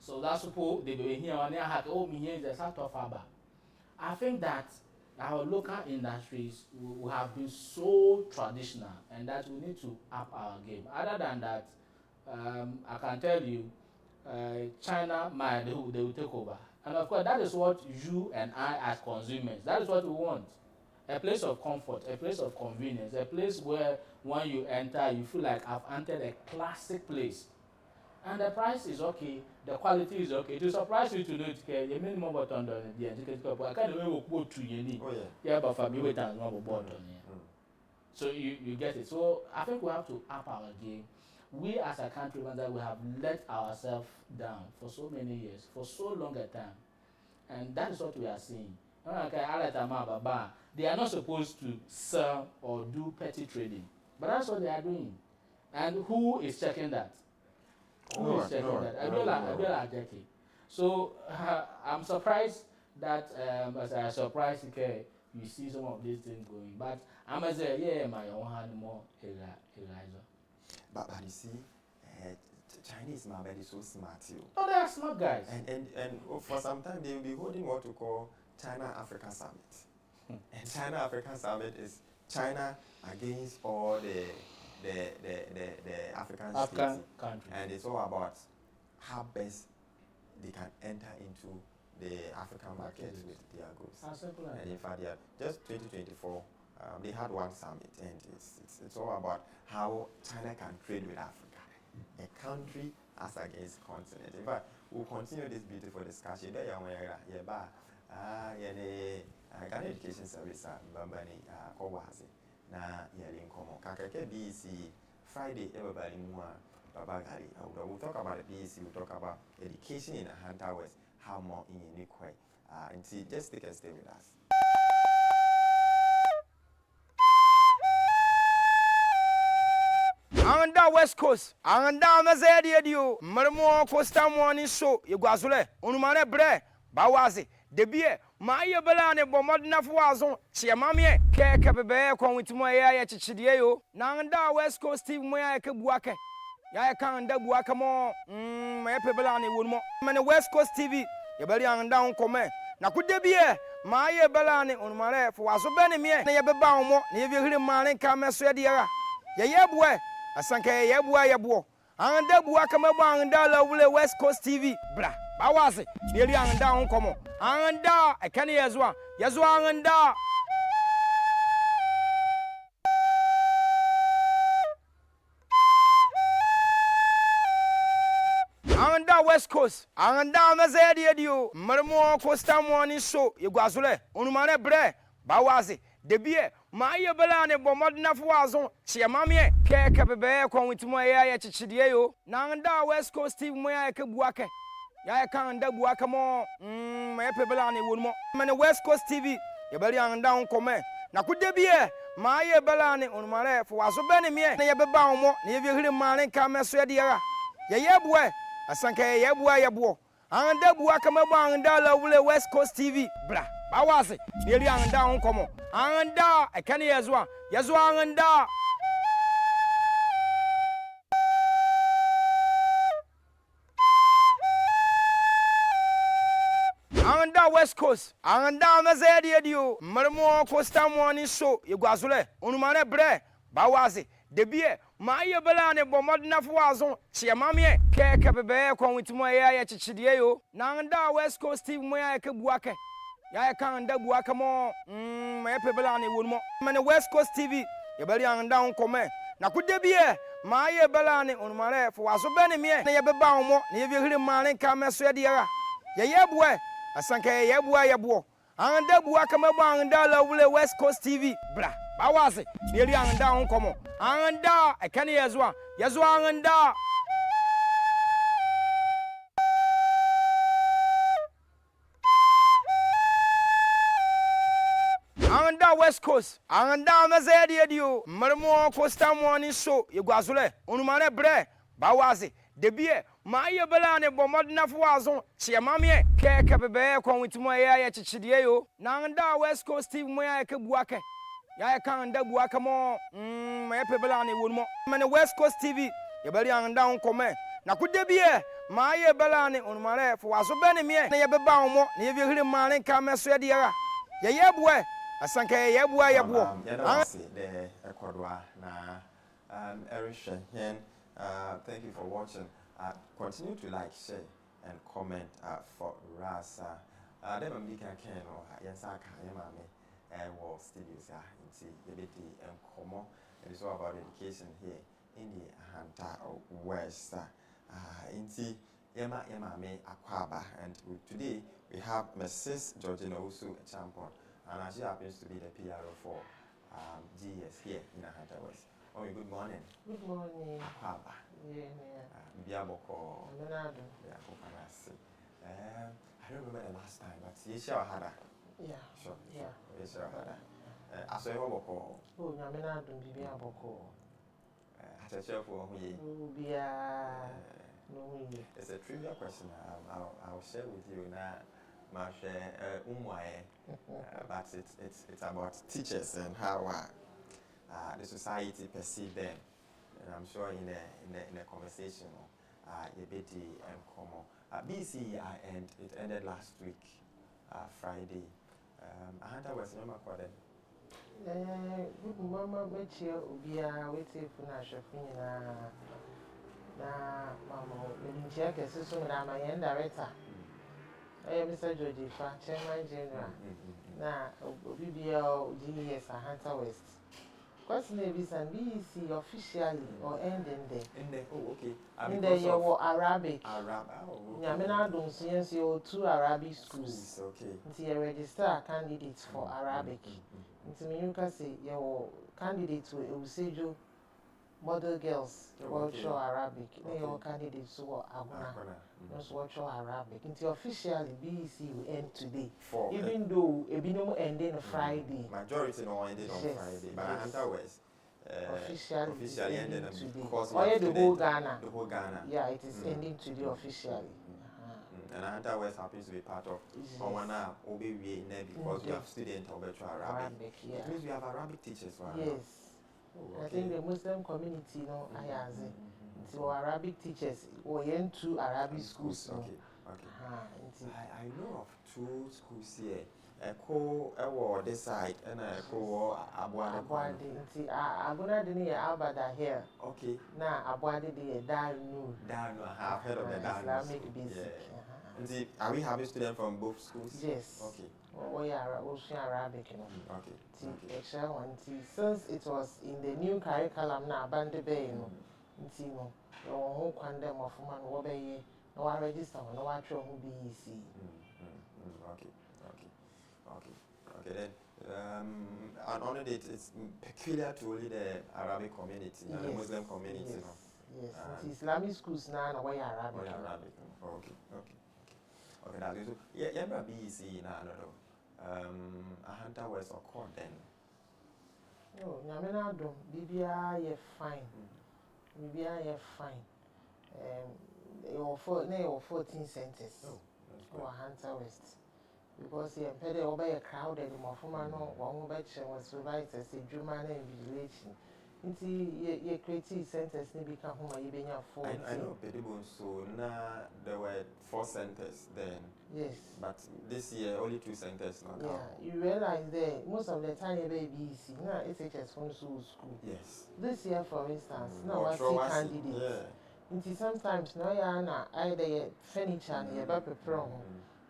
So that's suppose they be here and had me here the Sato Faba. I think that our local industries will have been so traditional and that we need to up our game. Other than that, I can tell you, China they will take over. And of course, that is what you and I as consumers, that is what we want. A place of comfort, a place of convenience, a place where when you enter, you feel like I've entered a classic place. And the price is okay, the quality is okay. It will surprise you to know it. You minimum button on the I can't even quote to you. Yeah, but for me, wait and one button. So you get it. So I think we have to up our game. We as a country, we have let ourselves down for so many years, for so long a time. And that is what we are seeing. They are not supposed to sell or do petty trading. But that's what they are doing. And who is checking that? Who is checking that? Abiola Ajeki. So I'm surprised that, as I surprised, you see some of these things going. But I'm going to say, my own hand more, Elijah. But you see, Chinese man is so smart too. Oh, they are smart guys. And for some time they will be holding what we call China African Summit. And China African Summit is China against all the African states. Countries. And it's all about how best they can enter into the African market with their goods. And in fact, just 2024, they had one summit, and it's all about how China can trade with Africa, a country as against continent. In fact, we'll continue this beautiful discussion. Ghana Education Service Bambani Kowasi na Yelin Komo Kakake BEC Friday everybody more Babagari. We'll talk about the BEC, we'll talk about education in Ahanta West, how more in unique way. And see, just take a stay with us. Anda West Coast, anda mazedi edio, marmo Costa morning show, Yguazule, Unumane bre, Bawazi, Debie, Maya Belane, Bomodna Fuazon, Chiamamie, Keke Bebe, con with Moya Chichidio, Nanda West Coast Steve Moya Kebuake, Yakanda Buakamo, Maya Belani Woodmo, Many West Coast TV, Yabeli and down comment. Na could there be Maya Belani on my for was so many me, Yabamo, never hear Malin Kamaswedia, Yabwe. Asanke yebua anda buaka maba anda wule West Coast TV bra bawaze beli anda onkomo anda ekane yazwa anda Anda West Coast, anda mezedi edio, marmo Costa morning show, yegwazule, unumane bre, bawazi, debie, maye belane bomodna fuazon, chiamamie, keke bebe kwa witimo ya chichidie yo, nanda West Coast Steve moya ke buake, ya kanda buake mo, mepe belane wonmo, mene West Coast TV, yebeli anda unkome, na kudebie, maye belane unumane fuazo bene mie, na yebeba umo, na yevihiri mane kameso yediara, yebwe, asanka yebwa yebo anda bua kama anda la wule West Coast TV bra bawase yeli anda onkomo anda ekane yazwa anda West Coast anda mazedi edio marmo Costa morning show yegwazule unumane bre bawase debie maye belane bomodna fuazon chiamamie keke bebe kwa witimo ya chichidie yo nanda West Coast Steve moya ke buake ya kanda buake mo mepe belane wonmo mene West Coast TV yebeli anda onkome na kudebie maye belane onumare fuazo bene mie na yebeba omo na yevihiri mane kameso yediara yebwe asanka yebo anda buake anda la wule West Coast TV bra bawase yeli anda onkomo anda ekane yazwa anda anda West Coast anda mazedi edio marmo Costa morning show yegwazule unumane bre bawase debie maye belane bomodna fuazon chiamamie keke bebe kwa witimo ya chichidie yo nanda West Coast Steve moya ke buake ya kanda buake mo mepe belane wonmo mene West Coast TV yebeli anda onkome na kudebie maye belane onumare fuazo bene mie na yebeba omo na yevihiri mane kameso yediara yebwe asanka yebo the Ecuador na Erisha Hen. Thank you for watching. Continue to like, share, and comment for us. Dem am can no yensa ka yemame studios and komo. It is all about education here in the Ahanta West. Inti yemame akwaba, and today we have Mrs. Georgina Usu Champon, and she happens to be the PRO for GS here in Ahanta West. Oh, good morning. Good morning. Akwaba. Biaboko. I don't remember the last time, but you shall have that. Yeah. Sure. Yeah. You shall have that. I saw you boko. Oh, Naminado, Biaboko. At a show for me. No, it's a trivial question. I'll share with you now. But it's about teachers and how the society perceive them. And I'm sure in a conversation, Yebeti and Komo. BC and it ended last week, Friday. Ahanta was no matter. Good mama, Betcha, Ubia, waiting for Nashafina. Mamma, when you check a system, I'm my end director. I am Mr. Georgie, Chairman General. Now, BBL GES Ahanta West. Question is and BEC officially or ending there. Oh, okay. In the year or Arabic. Yamina don't see you 2 Arabic schools. Okay. Until you register candidates for Arabic. Until you can say your candidates will say you model girls watch Arabic. Your candidates who are Aguna. Watch Arabic. Until officially BEC will end today. Even though a binom ending Friday. Majority no ended on Friday. But Ahanta West officially ended today. Because the whole Ghana. The whole Ghana. Yeah, it is ending today officially. And Ahanta West happens to be part of Owana Obi because we have students of Arabic. Yeah. It means we have Arabic teachers. Yes. I think the Muslim community, so Arabic teachers or into Arabic schools. Okay. I know of 2 schools here. Eko this side and Eko Abuade. Abuna dini Abada here. Okay. Now Abuade the Darnu. I've heard of the Darnu. Islamic basic. Are we having students from both schools? Yes. Okay. We are also Arabic. Okay. Since it was in the new curriculum now, Bandebe, your whole quandam of man, no I register no I try who BEC. Okay. Then and on it it's peculiar to only the Arabic community and the Muslim community. Yes. It's Islamic schools now and why Arabic. Okay. That's it. Yeah, BEC now Ahanta West or court then. No, Nyamena Dom, BBI ye fine. BBI ye fine. Your 14 centers. Or Ahanta West. Because he impeded over a crowded more from one batch was supervisors a German invigilation. Into ye creative centers, they become home. I know, Pedibun, so now there were 4 centers then. Yes. But this year, only 2 centers now. Yeah, you realize that most of the time you baby see now SHS from school. Yes. This year, for instance, now I see candidates. Until sometimes no yana either furniture and your baby from.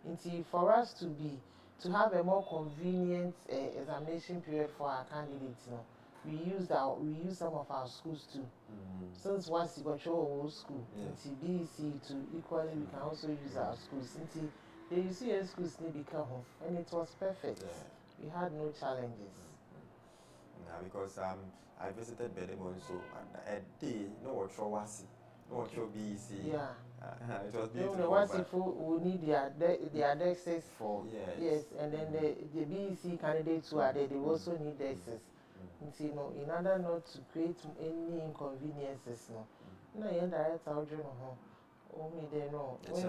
Until for us to have a more convenient examination period for our candidates, we use some of our schools too. Since once you got your whole school, until BEC to equally we can also use our schools. Until the UCS schools need become home, and it was perfect. We had no challenges. Because I visited Bedemon, so a day no Chowasi, no BEC. Yeah. It was beautiful. The ones who need their dexes for yes, and then the BEC candidates who are there, they also need dexes. Until in order not to create any inconveniences, no, you direct our journal. Only they know when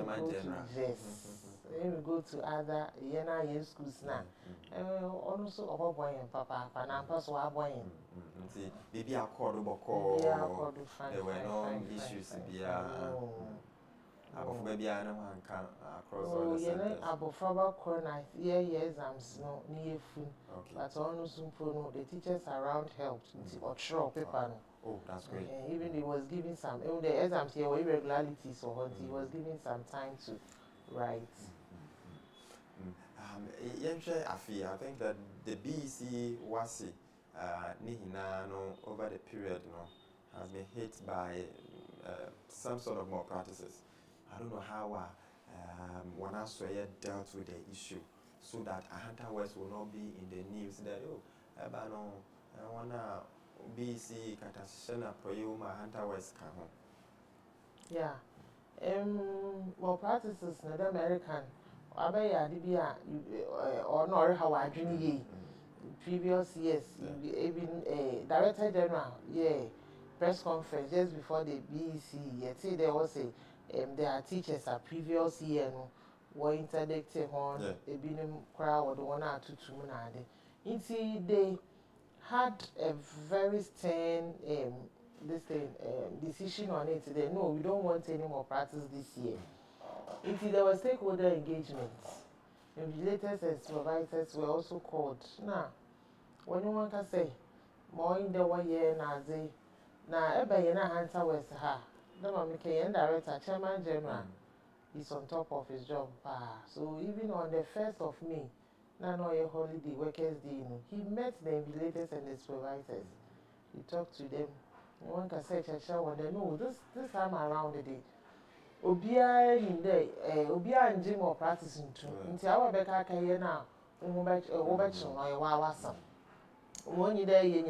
we go to other Yena schools now, also about boy and papa, and I'm also a boy. Maybe I called there were no issues. Maybe I know across all the centers. Abofaba corner, exams no near food, but almost no the teachers around helped or throw paper. Oh, that's great. Even he was giving some, even the exams here were irregularities, so he was giving some time to write. I think that the BEC Wasi over the period has been hit by some sort of malpractices. I don't know how Wana Soye dealt with the issue so that Ahanta West will not be in the news that I wanna BEC Katashana Proyuma Ahanta West come home. Yeah. Malpractices in the American Abaya Dibia or nor how I dream previous years, even Director General, press conference just before the BEC, there was their teachers are previous year were interdicted on a binum crowd or the 1 or 2 until they had a very stern decision on it. They no, we don't want any more practice this year. Until there was stakeholder engagement. Invigilators and supervisors were also called. Now, when you want to say more in the 1 year now Ebayena Ahanta West the Mamikayan director, Chairman General, is on top of his job. So even on the 1st of May, no holiday, Workers' Day, he met the invigilators and the supervisors. He talked to them. One can say, no, this time around the day, Obia in there, Obia and Jim or practicing too. Until our Becca Kayana, Overture, or Wawasam. One day,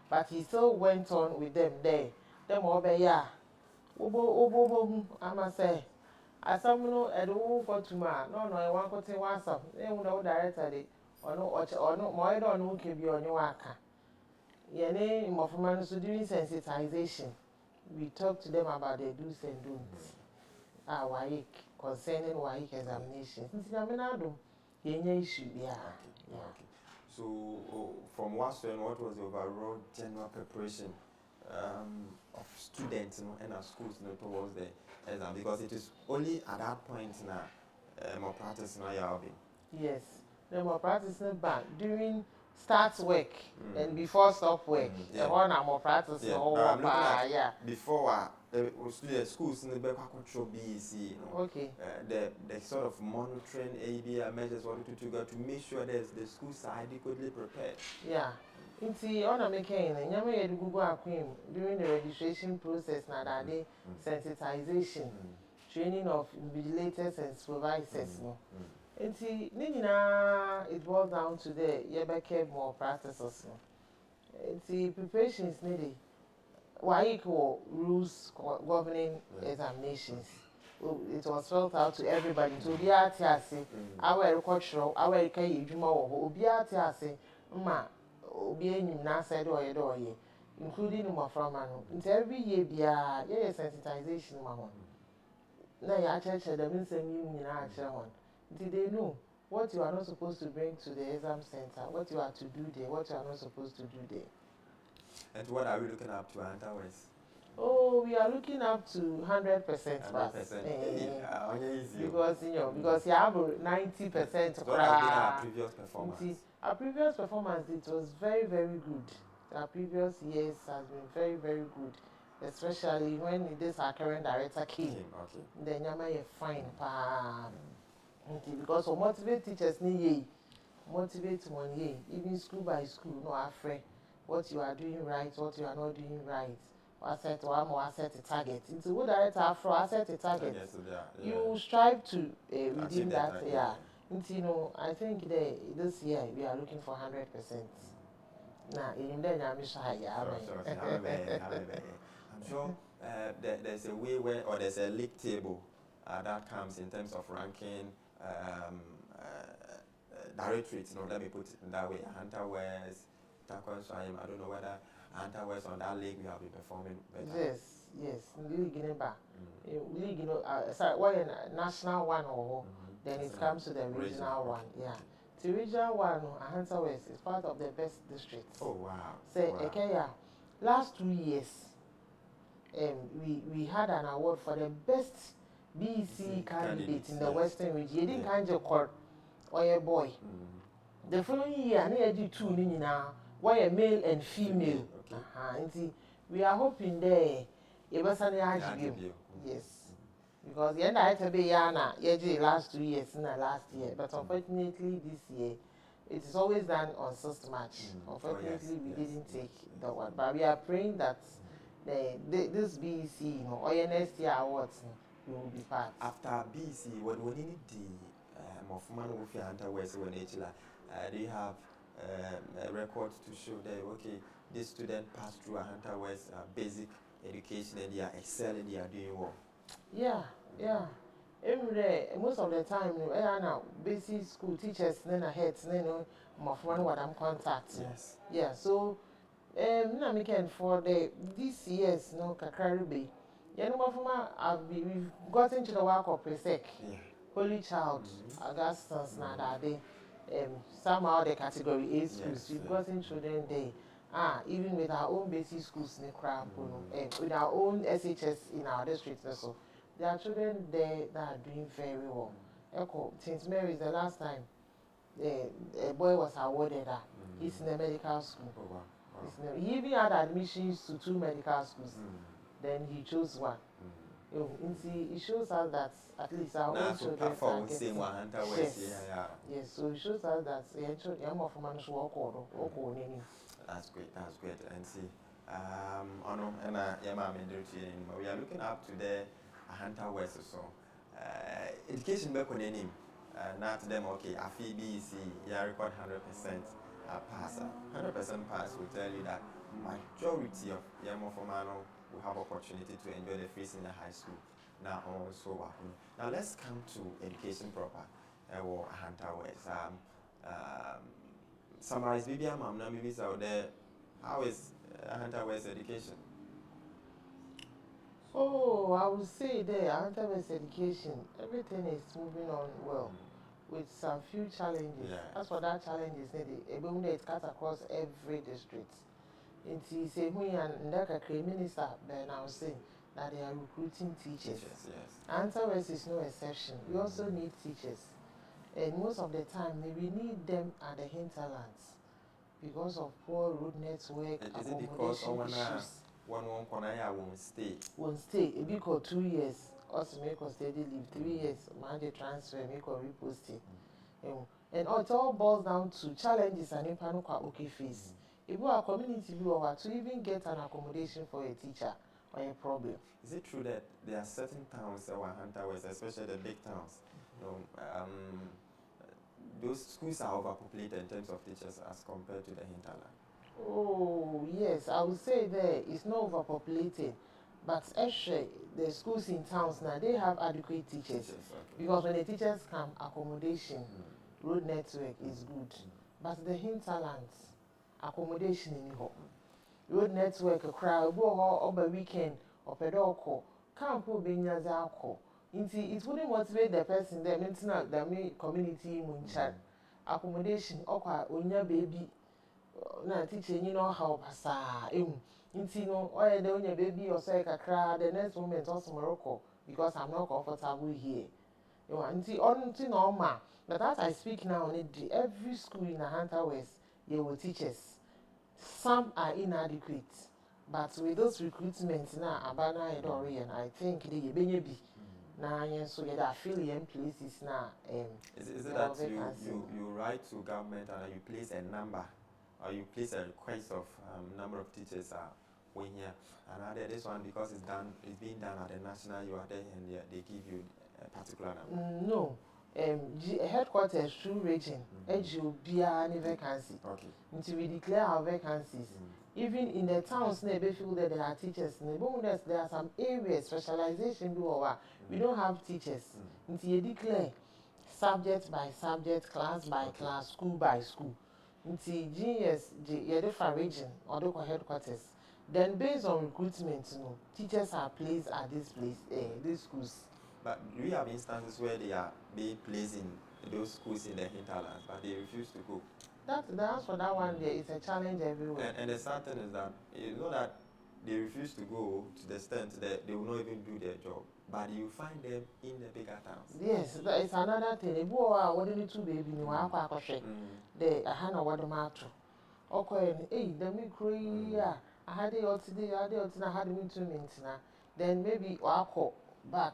but he still went on with them there. Them over ya. Obo, I must say. As some know at all for tomorrow. No, I want to say what's up. They will know directly or no, more don't know can be on your waka. Your name of man so doing sensitization. We talk to them about the do's and don'ts. Waik concerning Waik examination. Since Yaminado, any issue, So, from what was the overall general preparation of students and our schools towards the exam? Because it is only at that point now more practice now you're having. Yes, the more practice back during start work and before stop work. The one more practice before the schools in the back control BEC, okay. The sort of monitoring ABA measures what to go to make sure that the schools are adequately prepared. Yeah. Inti ona making nyama ye do Google akwim during the registration process na that day sensitization training of invigilators and supervisors no. Inti ni nyina it boils down to the yebeke more practices no. Inti preparations needed. Why equal rules governing examinations? It was spelled out to everybody. To be at Yasi, our cultural, our Kay Juma, or be at Yasi, Ma, being Nasa or ye, including my from and every year be a sensitization. Mamma. Now, I church the Vincent Union one. Did they know what you are not supposed to bring to the exam center, what you are to do there, what you are not supposed to do there? And what are we looking up to, Hunter West? Oh, we are looking up to 100%. 100%. Because because you have 90%. So our previous performance. Our previous performance, it was very, very good. Our previous years has been very, very good, especially when this our current director came. Okay. Then Yama is fine, because we motivate teachers motivate one year, even school by school, no afraid. What you are doing right, what you are not doing right. Asset one more asset a target. It's a good director after asset a target. You strive to redeem that. Yeah. I think this year we are looking for 100%. Nah, in the I'm sure there's a way where, or there's a league table that comes in terms of ranking directorates. Let me put it in that way. Hunter West, I don't know whether Hunter West on that league we have been performing better. Yes. League in league, sorry, what a national one or then it comes to the regional one. Yeah. The regional one, Hunter West is part of the best districts. Oh wow. Say, okay, yeah. Last 2 years, we had an award for the best BC candidate in the Western region. You didn't kind of call or a boy. The following year, I need 2 now. Why a male and female? Okay. We are hoping there. It was an game. Yes. Because the end I had to be Yana, last 2 years in the last year. But unfortunately, this year, it is always done on 6th March. Unfortunately, we didn't take the one. But we are praying that this BEC, or next year awards, we will be part. After BEC, when we need the Mofman with Hunter West, do you have a record to show that okay, this student passed through a Hunter West basic education and they are excelling, they are doing well? Yeah. Every day, most of the time, now basic school teachers then ahead, my friend what I'm contacting. Yes. Yeah. So, for this year's Kakaribe, we've gotten to the work of Presec, Holy Child, Augustus, Nadade. Somehow the category A schools, we've gotten children there. Even with our own basic schools in the with our own SHS in our district also, there are children there that are doing very well. St. Mary's, the last time a boy was awarded that. He's in the medical school. Oh, wow. He even had admissions to 2 medical schools. Then he chose one. It shows us that at least our own children are getting. Yes, so it shows us that That's great. And see, we are looking up to the Hunter West so. Education back on the name. Not them okay. I feel BEC, record 100% pass. 100% pass will tell you that majority of young Mofomano will have opportunity to enjoy the free senior high school. Now let's come to education proper. Or Hunter West. Summarize maybe out there. How is Hunter West education? Oh, I would say there, Hunter West education, everything is moving on well, with some few challenges. Yeah. As for that challenge is needed, it cuts across every district. Inti say we and the minister Ben now saying that they are recruiting teachers. Yes. Hunter West is no exception. We also need teachers. And most of the time, we need them at the hinterlands because of poor road network, is it because one won't stay? Won't stay. A week or 2 years, also make us steady leave. 3 years, man, they transfer, make or repost it. And it all boils down to challenges and impanuka okay face. If you are community viewer to even get an accommodation for a teacher or a problem. Is it true that there are certain towns that were Hunter West, especially the big towns, you know, those schools are overpopulated in terms of teachers as compared to the hinterland? Oh, yes, I would say there it's not overpopulated, but actually the schools in towns now they have adequate teachers because when the teachers come, accommodation, road network is good. But the hinterlands, accommodation in home, road network a crowd, go over weekend or pedal camp will be near the it wouldn't motivate the person there, maintenance the community munchan accommodation or onya baby. Na teacher you know how pasa nti no oye de onya baby or say kakra the next moment also Morocco because I'm not comfortable here. You want nti on nti normal but as I speak now on every school in Hunter West you will teachers. Some are inadequate but with those recruitments now abana edorian I think they benye bi na yen so you da fill in places now is it that you write to government and you place a number or you place a request of number of teachers when here and added this one because it's being done at the national you are there and they give you a particular number? No. Headquarters through region HOBR any vacancy. Okay. Until we declare our vacancies. Even in the towns they feel that there are teachers. There are some areas specialization we don't have teachers. Until you declare subject by subject, class by class, school by school. Until GS, you're different region or the headquarters. Then based on recruitment, teachers are placed at this place, these schools. But do you have instances where they are being placed in those schools in the hinterlands, but they refuse to go? The answer for that one there is a challenge everywhere. And the sad thing is that you know that they refuse to go to the extent that they will not even do their job. But you find them in the bigger towns. Yes, that is another thing. If you are what do baby no the hana what matter. Okay, the me I had it all today, I had me 2 minutes now. Then maybe I'll back.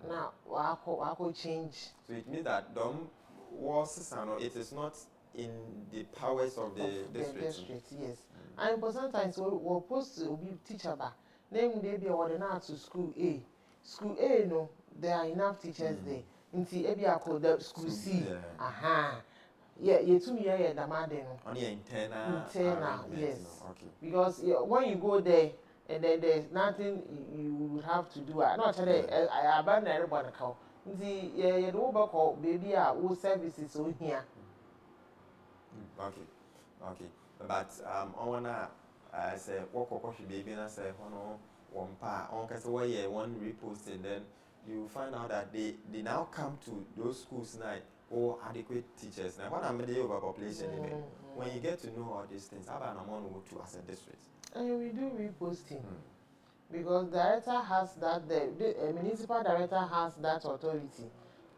Now I'll change. So it means that it is not in the powers of the district. Yes. And but sometimes we're supposed to be teacher back. Then they be ordinary to school A. School A, no, there are enough teachers there. Until Ebia called the school C. Yeah, you 2 years the man only internal, yes. Okay. Because when you go there and then there's nothing you would have to do. Not today, I abandon everybody. You know, baby, all services on here. Okay. But I wanna say what should baby and I say one part one reposting, then you find out that they now come to those schools now or adequate teachers. Now what I'm the overpopulation even when you get to know all these things, how about to as a district? And we do reposting because director has that the municipal director has that authority.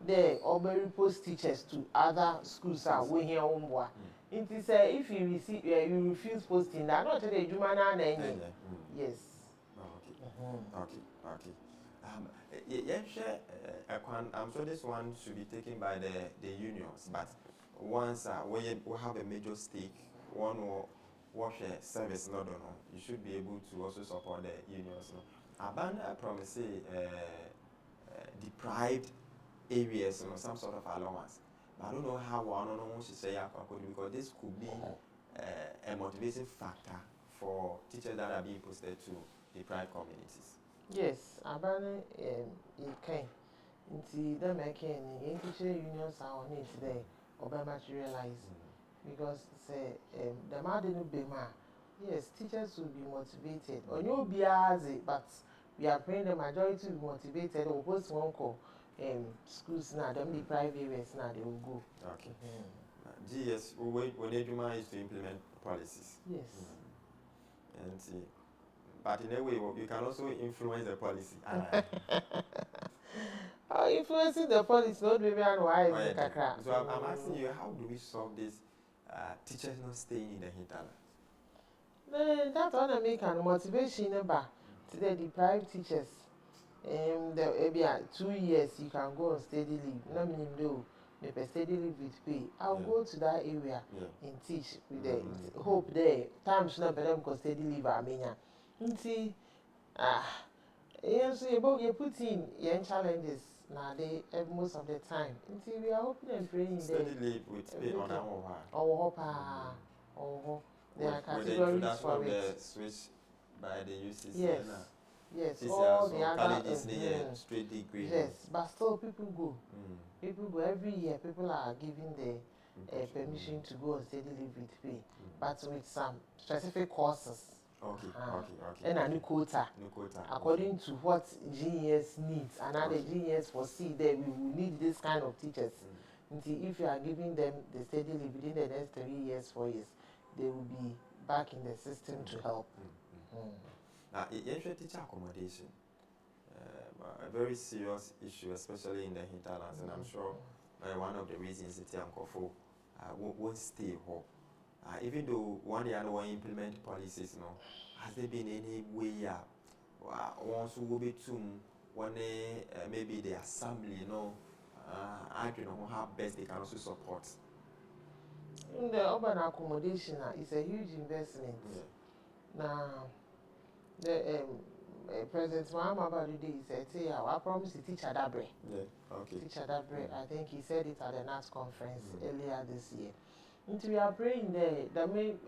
They over repost teachers to other schools are we here on board. It say if you receive you refuse posting that not today Jumana yes. Okay. I'm sure this one should be taken by the unions, but once we have a major stake, one will watch a service not done, you should be able to also support the unions. Abana promise deprived areas, some sort of allowance. But I don't know how one should say because this could be a motivating factor for teachers that are being posted to deprived communities. Yes, Abana can. Into them again, teacher unions are on it today, or materialize because say the man didn't be ma. Yes, teachers will be motivated. Or you'll be as but we are praying the majority will be motivated or post one call. Schools now, them deprived areas now they will go. Okay. GS, when Ejuma is to implement policies. Yes. And see, but in a way, you can also influence the policy. Influencing the policy, not maybe why. So I'm asking you, how do we solve this? Teachers not staying in the hinterland. That's what I make an motivation about to the deprived teachers. Maybe 2 years you can go on steady leave. No meaning no. maybe steady leave with pay, I'll go to that area and teach with the hope there. Times not better because steady leave Armenia. See, yes, you put in young challenges now. They most of the time. Until we are hoping and praying. Steady leave with pay on our oh, there are categories for it. The switch by the UCC. Yes. Yes, CCR, all so the other colleges straight degree. yes, but still people go. People go every year. People are given the permission to go on steady leave with pay, but with some specific courses. Okay. And a new quota. According to what GES needs, and other GES foresee that we will need this kind of teachers. Until if you are giving them the steady leave within the next 3 years, 4 years, they will be back in the system to help. Now, teacher accommodation, a very serious issue, especially in the hinterlands, and I'm sure one of the reasons it's Yankofo won't stay home. Even though one year no one implement policies, no, has there been any way once we will be too one maybe the assembly, you know, I don't know how best they can also support. In the urban accommodation, it's a huge investment. Now, the President Mahama Badude said, I promise to teach Adabre. Teach Adabre. I think he said it at the NAS conference earlier this year. And we are praying the main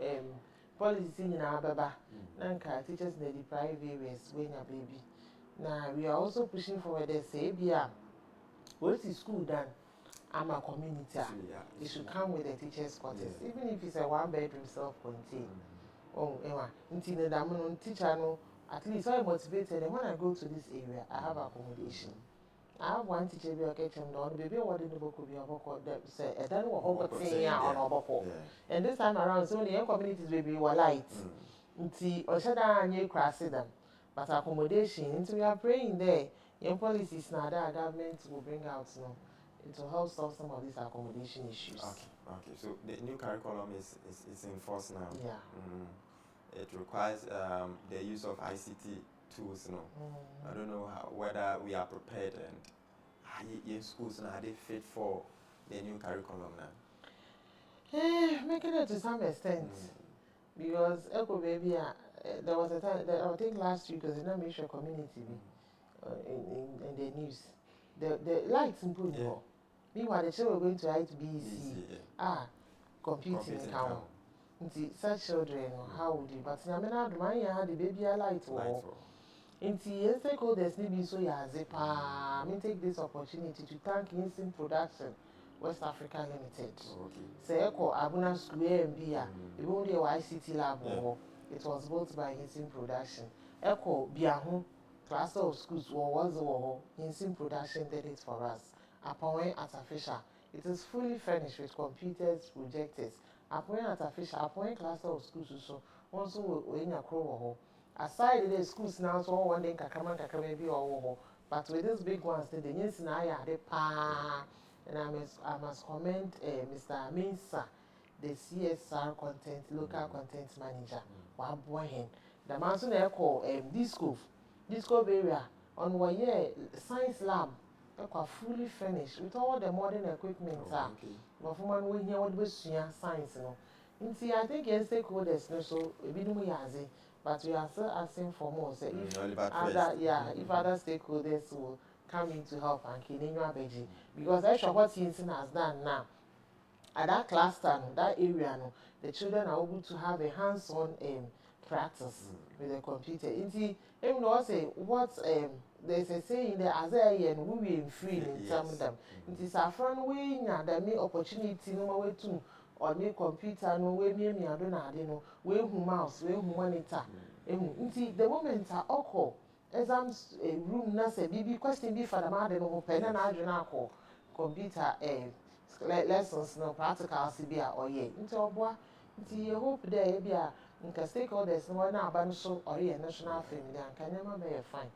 policy in Ababa, Nanka teachers in the deprived areas when a baby. Now we are also pushing forward the Sabia. What is school done? I'm a community. It should come with the teachers' quarters, even if it's a 1-bedroom self-contained. Oh, Emma, until the Damon teacher, no, at least I'm motivated. And when I go to this area, I have accommodation. I have one teacher be okay, baby, what in the book will be a book that say, I don't know what saying on our book. And this time around, so the communities will be light. Until Oshada and you cross them. But accommodation, until we are praying there, young policies now that government will bring out, no, it will help solve some of these accommodation issues. Okay. So the new curriculum is in force now. It requires the use of ICT tools, no. I don't know whether we are prepared and in schools now are they fit for the new curriculum now? Making it to some extent. Because Echo Baby, there was a time that I think last week was in a major community in the news. The lights in Puno. Meanwhile, the children were going to ITBC. Computing account. Such children, how would you? But I mean, I had the baby a light. Into stakeholders need be so I mean, take this opportunity to thank Instant Production West Africa Limited. Say Echo Abuna School MBA, the only ICT lab. It was built by Instant Production. Echo Biahu cluster of schools was Instant Production did it for us. Upon Artificial, it is fully furnished with computers, projectors. Upon Artificial, upon cluster of schools so also in a crow. Aside the schools now, so one day Kakama maybe or but with these big ones, the yes and I are the pa. And I must commend Mr. Minsa, the CSR content, local content manager. One boy, the man soon echo Disco area on 1 year science lab. Fully finished with all the modern equipment. But for one, we hear what was science. I think yes, stakeholders so we do but we are still asking for more. So if other stakeholders will come in to help and Kinenya Beji, because that's what Hinson has done now. At that cluster, that area, the children are able to have a hands-on practice with the computer. Even though I say what there's a saying there as and we will free in some of them. It is a front way that me opportunity no way to or me computer no way me I don't know way who mouse way who monitor. The moment I call exams a room na say BB question be for the man no pen and I do computer lessons no practical CBA or ye into oboa into you hope there be a stakeholders no na aba so or ye national family and can never be fine.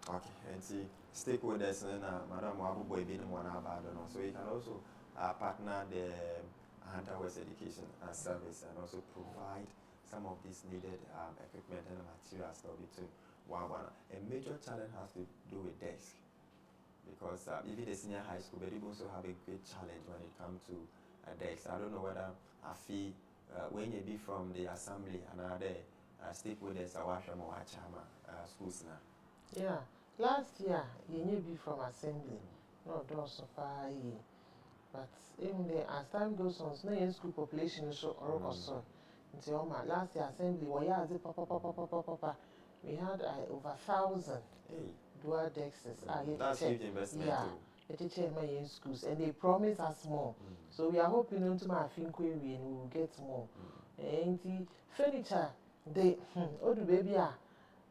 Okay, and see stakeholders and Madam Wabu Boy being one about so you can also partner the Hunter West Education and Service and also provide some of these needed equipment and materials to be to Wawana. A major challenge has to do with desk because even the senior high school, but they also have a great challenge when it comes to DEX. I don't know whether I feel when you be from the assembly and other stakeholders, schools now. Yeah, last year you knew be from assembly, not those so far. But even as time goes on, no school population is so or so. Until last year assembly, we had over 1,000 dual dexes. That's huge investment. Yeah, the teacher in schools, and they promise us more. So we are hoping into my think we will get more. And the furniture, they baby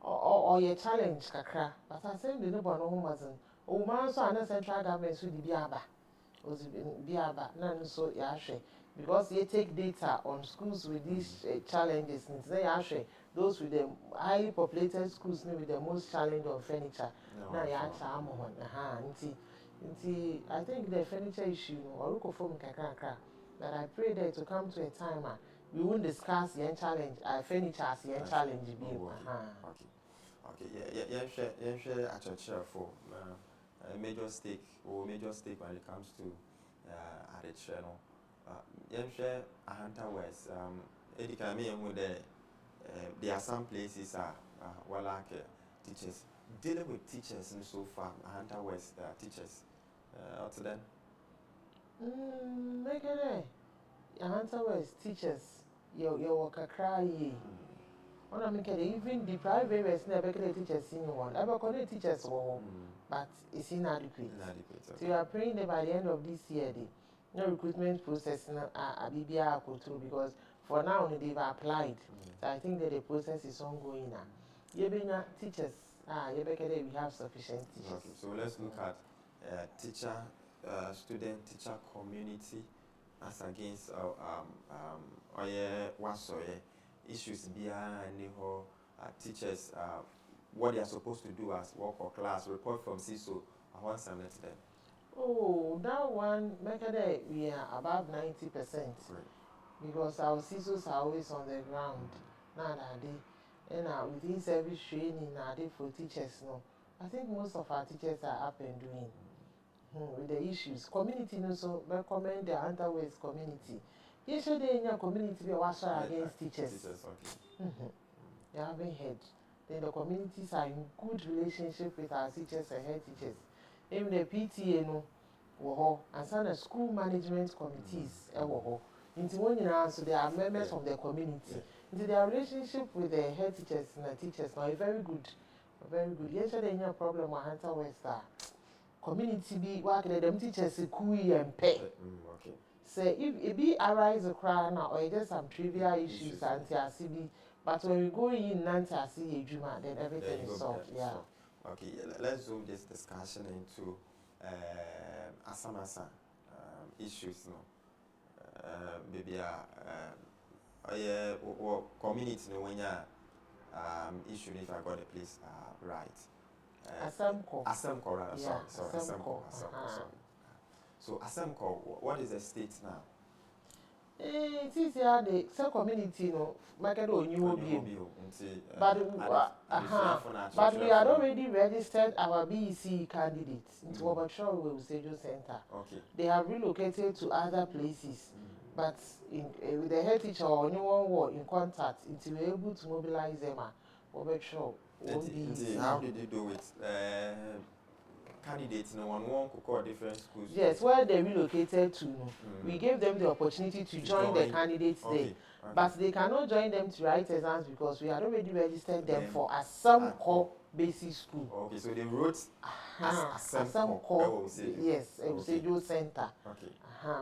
or your challenge kakra. But assembly no one home wasn't. Oh man, so an central government should be aba. Biaba, none so yashe. Because they take data on schools with these challenges, and they actually those with the highly populated schools with the most challenge on furniture. Now, I think the furniture issue or look for that I pray that to come to a time we won't discuss the challenge, furniture as the challenge. Okay, yeah, at your chair for a major stake when it comes to at the channel. Ahanta West, there are some places teachers dealing with teachers and so far. Ahanta West teachers out to them. Make it Ahanta West teachers, your work a cry. When I make it even the private West never teachers in one. Ever connect teachers but it's inadequate. So you are praying that by the end of this year, no recruitment process BBR because for now they've applied. So I think that the process is ongoing now. Yebenya teachers, we have sufficient teachers. Okay, so let's look at teacher, student, teacher community as against issues behind teachers what they are supposed to do as work or class report from CISO. I want some let them. Oh, that one, we are above 90%. Because our CISOs are always on the ground. Now that they, and within service training, they for teachers, no. I think most of our teachers are up and doing with the issues. Community also recommend the Ahanta West community. Yesterday in your community, we was against teachers. You haven't heard. Then the communities are in good relationship with our teachers and head teachers. Even the PTA no, and some school management committees into one year, so they are members of the community. Into their relationship with the head teachers and the teachers now very good, very good. Yesterday in your problem with Ahanta West community be work them teachers cool and pay. Say if it be arise a cry now or just some trivial issues and CB, but when we go in Nancy a Juma, then everything is solved. Yeah. Okay, let's zoom this discussion into Asamasa issues. No, maybe community no when issue if I got the place right. Asemco, rather. Yeah, sorry. Asemco. So Asemco, what is the state now? It is here the community no market on you but we are already registered our BEC candidates into Obatro Wilsejo Center. Okay. They have relocated to other places, but with the head teacher or anyone who are in contact, until we're able to mobilize them, Obatro won't be. How did you do it? Candidates no one could call different schools. Yes, where they relocated to, we gave them the opportunity to join the candidates there. But they cannot join them to write exams because we had already registered them for Asemco basic school. Okay, so they wrote Asemco, yes, Eusejo Center. Okay.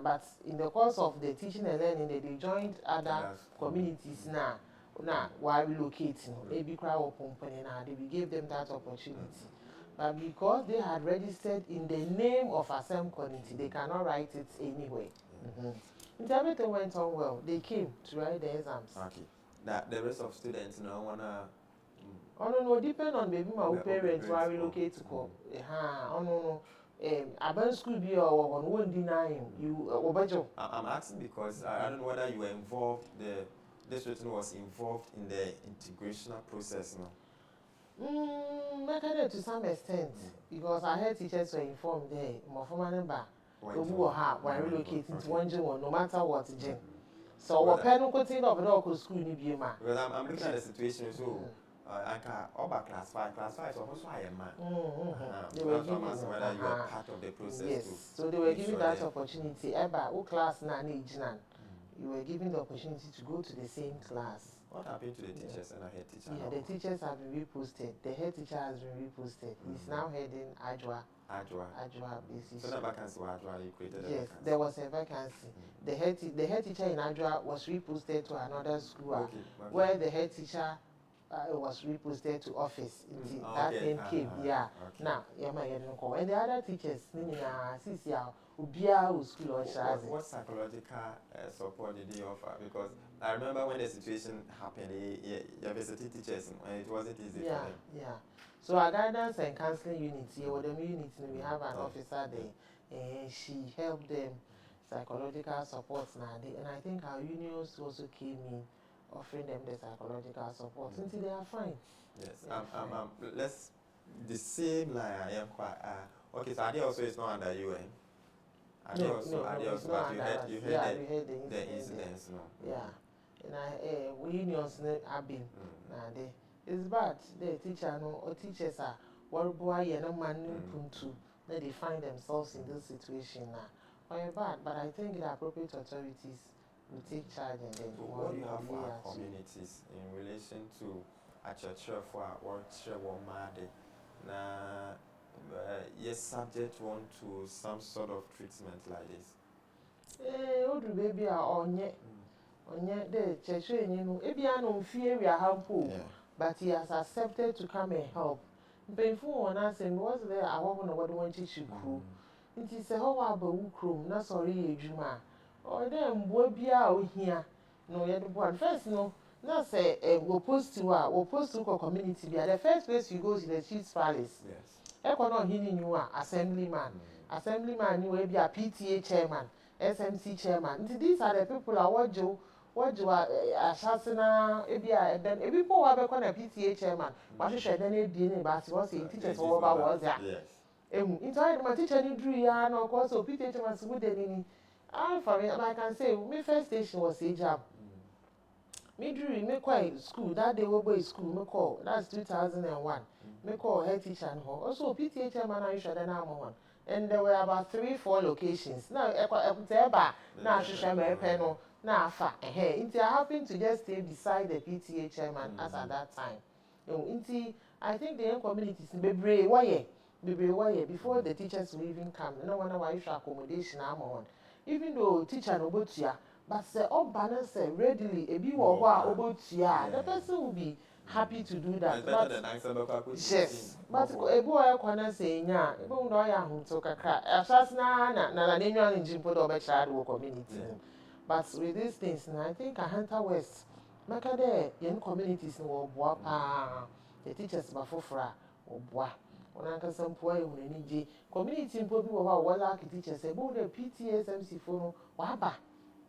But in the course of the teaching and learning, they joined other communities now. Now, while relocating, maybe crowd company now, we gave them that opportunity. But because they had registered in the name of Assem community, they cannot write it anyway. Everything went on well. They came to write the exams. Okay. That the rest of students wanna. Oh no, depend on baby my parents who are relocate to come. Oh no. About school be or one won't deny you. I'm asking because I don't know whether you were involved. The district was involved in the integrational process. No. To some extent, because I heard teachers were informed there, more from a number, who have when relocating to one no matter what, Jen. So, what pen could think of a local school in Bima? Because I'm looking at the situation, so I can over class 5, so also I am man. They were giving whether you are part of the process. Yes, too. so they were giving that opportunity. Eba, class 9 you were given the opportunity to go to the same class. What happened to the teachers and the head teacher? Yeah, the teachers have been reposted. The head teacher has been reposted. He's now heading Ajwa basis. So the vacancy was Ajwa, you created a yes, vacancy. there was a vacancy. The head teacher in Ajwa was reposted to another school where the head teacher was reposted to office. That name came, yeah. Okay. Now, and the other teachers, what psychological support did you offer? Because I remember when the situation happened, you visited teachers and it wasn't easy for them. Yeah. So our guidance and counseling unit, we have an officer there, and she helped them psychological support now. And I think our unions also came in offering them the psychological support until they are fine. Yes. Let's the same line I am quite okay, so Ade also is not under UN. But you heard the incidents, no? Yeah. And we unions have been it's bad. The teacher or teachers are what boy and a man to they find themselves in this situation now. Or bad, but I think the appropriate authorities will take charge and then what do you have for our communities in relation to a church for what mad na yes subject one to some sort of treatment like this? Odu baby onye the church ebi no fear we are but he has accepted to come and help. Painful one asking was there I want to what you crew. It is a whole about crew, not sorry ejuma. Or then boy here. No, you had first no. Not say we'll post to community. The first place you go to the Chief's Palace. Yes. Econo hini you are assemblyman. Assemblyman you will be a PTA chairman, SMC chairman. These are the people I want you are Shasana, then people have a PTA chairman. But you should then be in a teachers over was there. Yes. Inside my teacher, you drew no course, so PTA chairman would any. For me, I can say, my first station was Ajab. Me drew me quite school that day. We boy school me call. That's 2001. Me call head teacher and her. Also PTA chairman I should then one. And there were about 3-4 locations. Now now she shall me panel. Now fa. Until I happened to just stay beside the PTA chairman as at that time. Until I think the young communities be why before the teachers will even come. No one why you accommodation on. Even though teacher no botia, but say all balance readily a be obotia, the person will be happy to do that. Better than answer yes, but a boy can say, yeah, a boy to kakra, a shas na name in Jimpo or child community. But with these things, I think a Hunter West, Macade, young communities no boapa, the teachers bafofra or bois. When I can some poor community in Pobu or what teachers say, both the PTA SMC phone or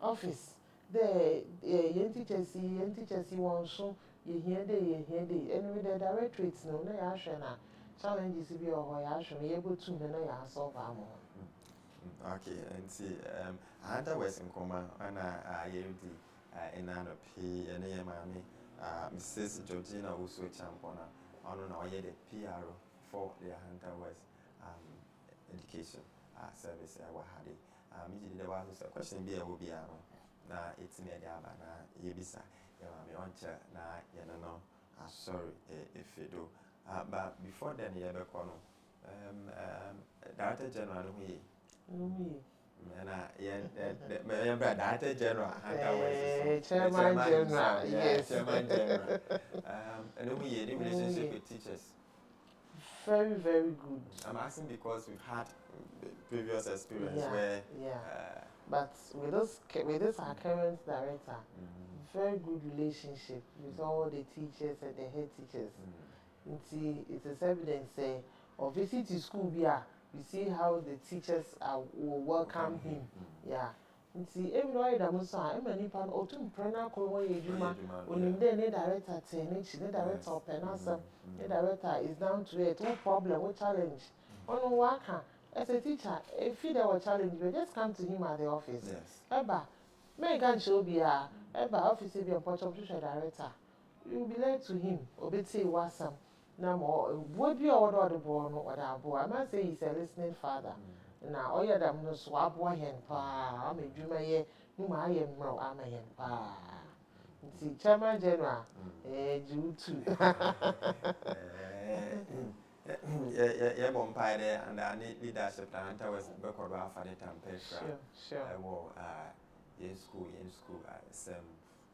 office. The young teachers see one soon, you hear day, and with the directorates, no, they are challenges to be or I should be able to solve our more. Okay, and see, Hunter West in Coma, and I in an P and Mrs. Georgina also champona, on the PRO. For the Hunter West education service I had it. There was a question be a will be na it's near the Abana Yebisa, me on chair na no sorry if you do. But before then you ever call Director General Director General Hunter West Chairman General, yes. Chairman General. And we the relationship with teachers. Very, very good. I'm asking because we've had previous experience where. But with this our current director, very good relationship with all the teachers and the head teachers. It is evidence or visit to school you see how the teachers will welcome him. Yeah. nti emi no ayeda mo so a ema nipa no otum prana ko wo ye adwuma onim de ne director te ne chi ne director open asem ne director is down to it what problem what challenge ono waka as a teacher if you there was challenge you just come to him at the office eba me can show be eba office be on portfolio director you be led to him obeti wasam na mo what be order the boy no order abo I must say he's a listening father na oya dam no so abo hen pa amedwuma ye no ma aye mro amayen pa nti chairman general jutu bompire there and I need leadership and I was record for the temperature sure in school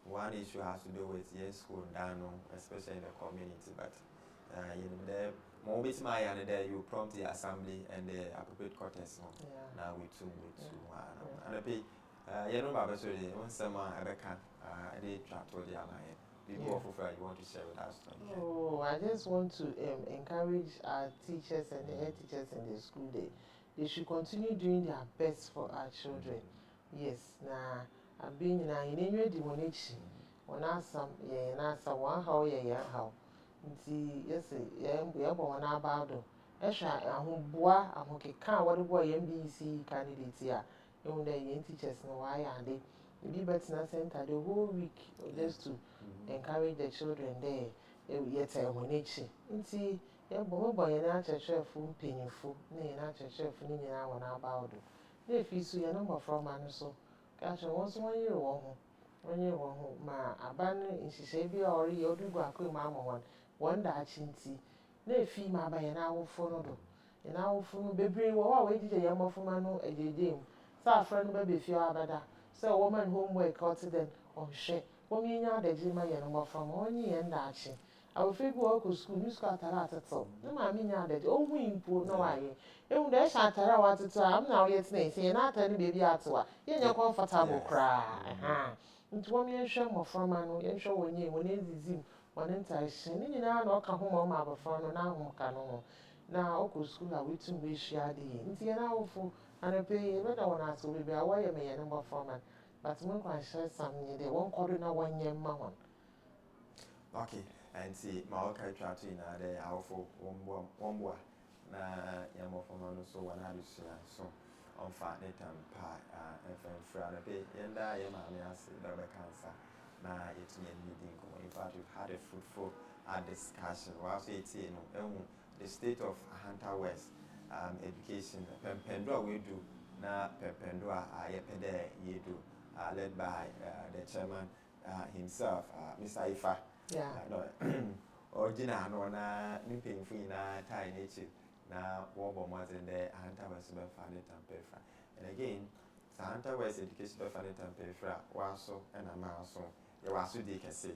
one issue has to do with school down especially in the community but there more bit my and there you prompt the assembly and the appropriate quarters now we two and I pay baba so the one summer they try to the alliance people you want to share with us. Oh, I just want to encourage our teachers and the head teachers in the school they should continue doing their best for our children. Yes, now I'm being in any demonition when I some one how how yes born about esha ahobua ahokeka what boy MBC candidate here even the teachers no why are they be better center the whole week just to encourage the children there yet nti boy na chefo mpanyifo na chefo ni nyina wona about na fi so ye number from anu so kacho won so won ye wo ho ma aban nhihye bi ori odugu akoma amon won da chinti na fi ma ba ye na awofo no do na awofo no bebre wo wa we jije ye mofoma no ejedem sa friend ba be fi abada so woman homework out then on share women nya da jima ye no mofoma onyi ye nda achi awofe bi wo ko school new school atara ateto na ma mi nya da o hu impo no waye ehun da sha atara wa ateto am na wo yet na ese na atara ni baby atwa ye nya comfortable kra nti wo mi ehwe mofoma no ye hwe wonye won ezizim won ntaihye ni nyina na oka ho ma abafra no na ho ka no na oko school a wetin we share dey nti ye na awofo anape ye be da wona so be a wo ye me ye no mofoma but mo kwa share some ye dey won kodo na wonye ma won. Okay, and see my okay try to na there awofo wombo na ya mofoma no so wana adusua so on fa netam pa FM fra na be yenda ye ma me ase da be cancer na yetunye meeting ko in fact we've had a fruitful discussion whilst you know the state of Ahanta West education pempendo we do na pempendo ayepede yedu led by the chairman himself Mr. Ifa original no na nipenfu na tai nature na wobo mazen de Ahanta West be fane tampefra and again Ahanta West education be fane tampefra waso na maaso ye waso de kese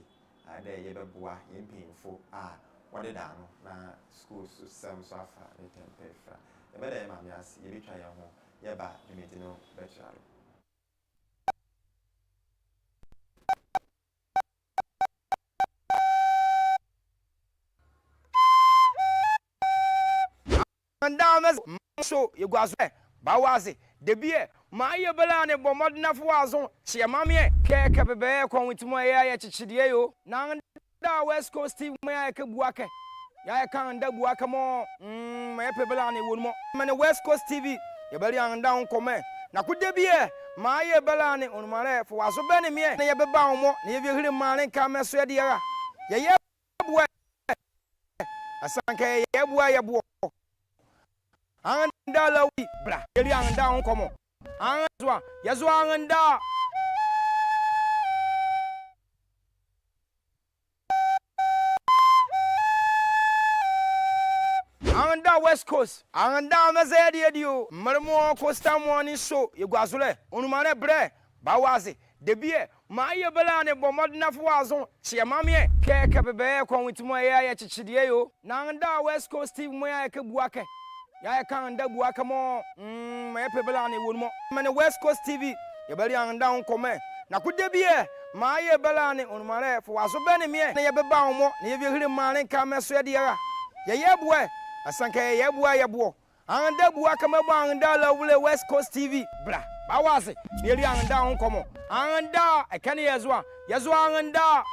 there ye beboa ye mpemfu what did I know? Na schools so some so far in Tempefra. The better mammy as you try your home, yeah, but you may know better. And down as so you go as Bawazi, the beer, my Belane Bomodna Fuazon, see a mammy, care capable, come with my eye at Chidio, now. Da West Coast team me aka buake ya kan da buake mo me pebela ne wonmo me ne West Coast TV ye bari an down come na kude bie ma ye bela ne onmare fo waso be ne me na ye beba wo na ye bi hire mare ka me so de ya ye bua asanka ye bua ye buo an da lawi bra ye ri an down come an zo ye zo an da Anda West Coast, anda mazedi edio, marmo Costa morning show, ye gwazule, onumane bre, bawazi, debie, ma ye belane bomodna fuazon, che mamie, ke bebe kon witmo ye chichidie yo, na anda West Coast team mo ya ke buake. Ya kan anda buake mo, me pebelane wonmo. Me West Coast TV, ye beli anda on come. Na kudebie, ma ye belane onumane fuazo bene me, na ye beba omo, na ye bi hire mane ka meso de ya. Ye bue asanka ye bua ye bo anda bua kama ba anda la wule West Coast TV bra Bawase, nearly Anda on Como. Anda, I can hear Yazwa. Yazwa Anda.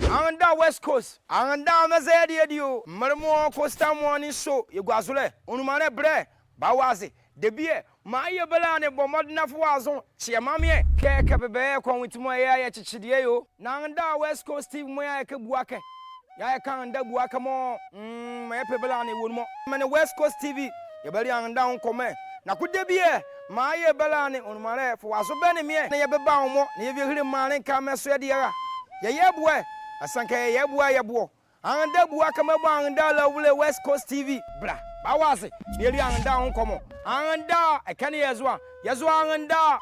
Anda West Coast, Anda Mazadio, Marmo Costa Morning Show, Yugazule, Unumane Bre, Bawase, Debie, Maya Belane, Bomodna Fuazon, Chiamamie, Kekabebe, Conwitmoya Chichidio, Nanda West Coast Steve Moya Kabuake, Yakanda Buakamo, Mapebelani Woodmo, Many West Coast TV, Yabeli Anda Come. Na could there be a Maya Belani on Mare for Asobenimie, Nayabao, near Mane Kamaswedia, Yabwe. Asanka yebua yebo anda bua kama bua anda la wule West Coast TV bra bawase nearly anda on komo anda ekane yazwa anda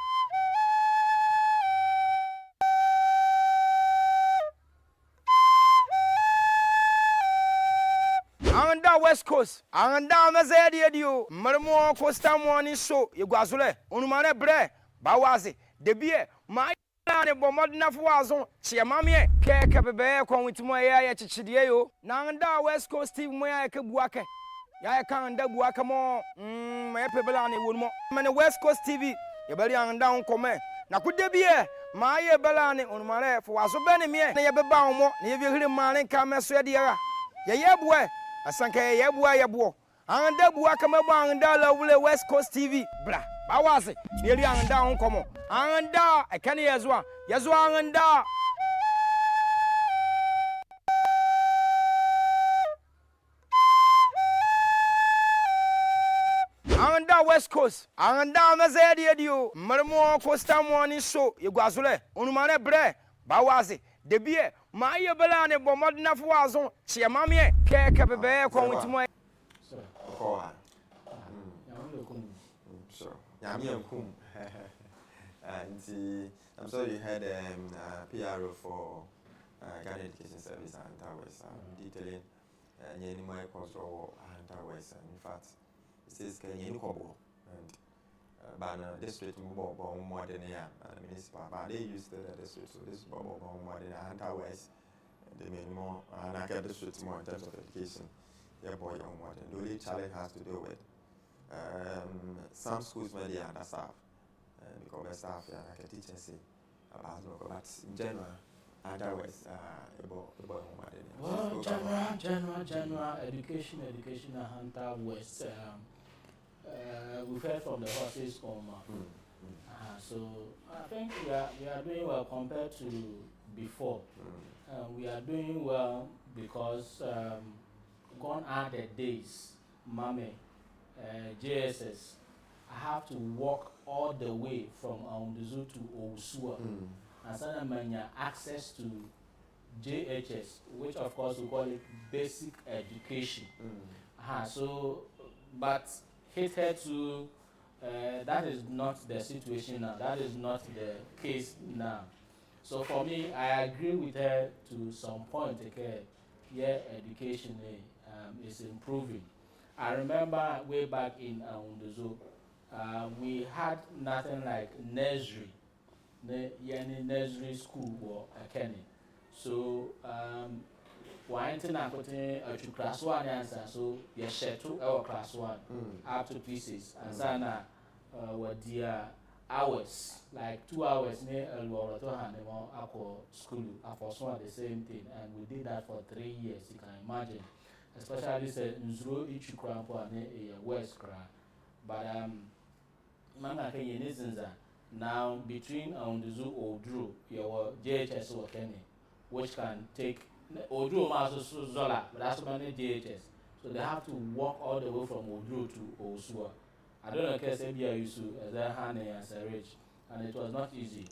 anda West Coast anda mazedi edio marmo Costa Morning Show yegwazule onumane bre bawase debie ma ne bomodna fuazon chiamamie kekabebe konwitimoya chichidie yo nanda West Coast Steve moya kebuake ya kanda buaka mo mapebelane wonmo mane West Coast TV yebali anda onkome na kudebie maye belane onmare fuazo benemie na yebeba omo na yebihire mane kameso ediara yebwe asanka yebwa yebo anda buaka mabo anda la wule West Coast TV bra bawase nearly anda onkomo anda ekane yazwa anda anda West Coast anda mazedi edio marmo Costa Morning Show yegwazule onumane bre bawase debie maye belane bomodna fuazon chiamamie kekabebe konwitimo Sure. And I'm sorry you had PRO for Ghana Education Service and Towers detailing any more control and Towers. In fact, it says Kenyan Kobo and Banner District more than a municipal, but they use the district, so this is more than a Towers. They mean more and I get district more in terms of education. Yeah, boy, young one. The only challenge has to do with some schools where they understaffed. Because the staff like a teacher say about local, but in general, otherwise, general education, Hunter West. We've heard from the horses home. So I think we are doing well compared to before. We are doing well because gone are the days, Mame, JSS. I have to walk all the way from Aundizu to Osua. And suddenly access to JHS, which of course we call it basic education. So, but hit her to, that is not the situation now. That is not the case now. So for me, I agree with her to some point. Yeah, education is improving. I remember way back in Aundizu, we had nothing like nursery, nursery school or a Kenny. So, one thing I put in to class 1 answer, so you share 2 hour class 1 up to pieces, and sana what the hours, like 2 hours near a lot to hand them on school, for some the same thing, and we did that for 3 years, you can imagine. Especially said Nzro Ichukra and a West Kra. But Mama Kenyan now between Aundizu Odru, your JHS or Kenny, which can take Odru Maso Zola, but that's many JHS. So they have to walk all the way from Odru to Osua. I don't know if Sabia used to as a hand and Sarich, and it was not easy.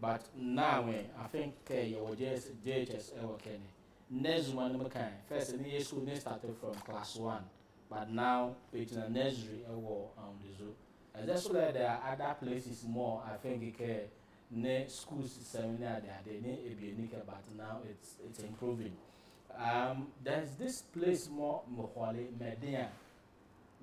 But now I think your JHS or Kenny. Next one, first in the school, they started from class 1, but now it's a nursery or the zoo. And that's why there are other places more. I think schools seminar they need a unique, but now it's improving. There's this place more Mohole Media,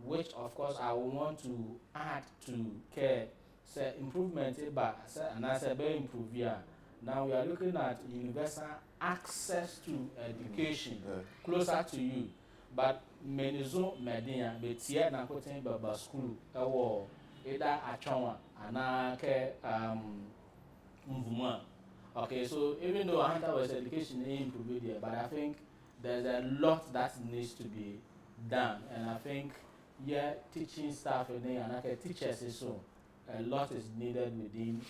which of course I want to add to care. Say improvement, but and I say very improve here. Now we are looking at universal access to education closer to you. But menizo media betia na koten baba school ewo either achonwa anake mvuma. Okay, so even though Hunter was education improved there, but I think there's a lot that needs to be done, and I think teaching staff and teachers is so a lot is needed within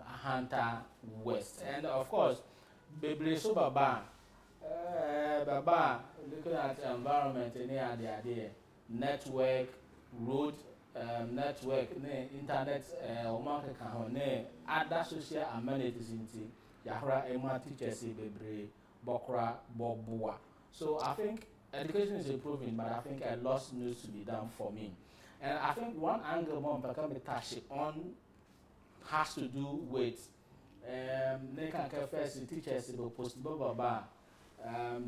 Hunter West, and of course, Bebre so Baba, looking at environment and the idea, network, road. Network, internet, other social amenities in Yahra Emma teachers, Bebre, Bokra, Bobua. So I think education is improving, but I think a lot needs to be done for me. And I think one angle more on has to do with first teachers post Baba.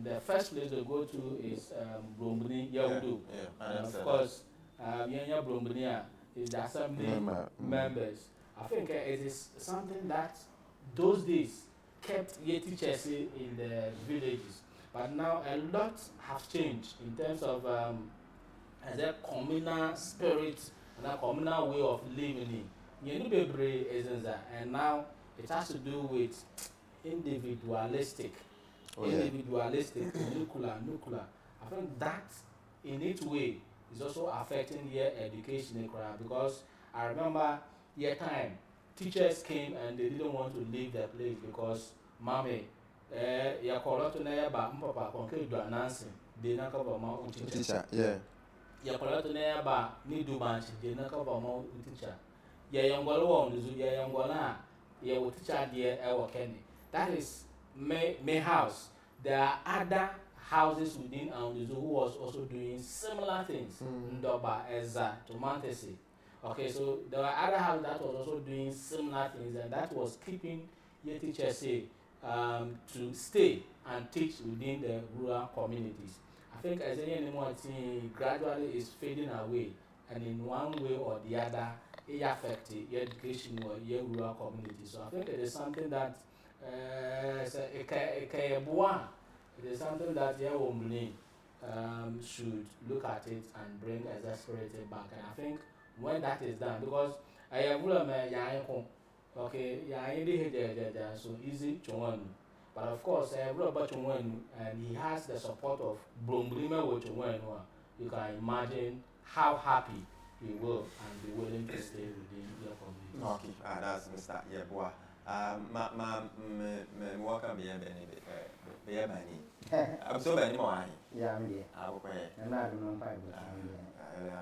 The first place they go to is Brombuni Yahudu. And of course, Yanya Brombunia is the assembly members. I think it is something that those days kept teachers in the villages. But now a lot have changed in terms of as a communal spirit and a communal way of living. And now it has to do with individualistic, nuclear. I think that in its way is also affecting their education because I remember time teachers came and they didn't want to leave their place because mommy ya koloto na ya ba mpapa konke do announcing they na cover my teacher ya koloto na ya ba ni do banch they na cover my teacher ya yongolo won do ya yongola ya wo teacher there e wo kenny that is my house. There are other houses within Aundizu who was also doing similar things. Ndoba, Eza, Tomantesi. Okay, so there were other houses that was also doing similar things, and that was keeping your teachers to stay and teach within the rural communities. I think as anymore gradually is fading away, and in one way or the other, it affected your education or your rural communities. So I think it is something that it is something that your woman should look at it and bring a spirit back. And I think when that is done, because I have okay, so easy to one. But of course, I have and he has the support of Bromblima, you can imagine how happy he will and be willing to stay within your community. Okay, that's Mr. Yeboah. Welcome here, Benny. I'm so many more. Yeah, I'm here. And I don't know if I'm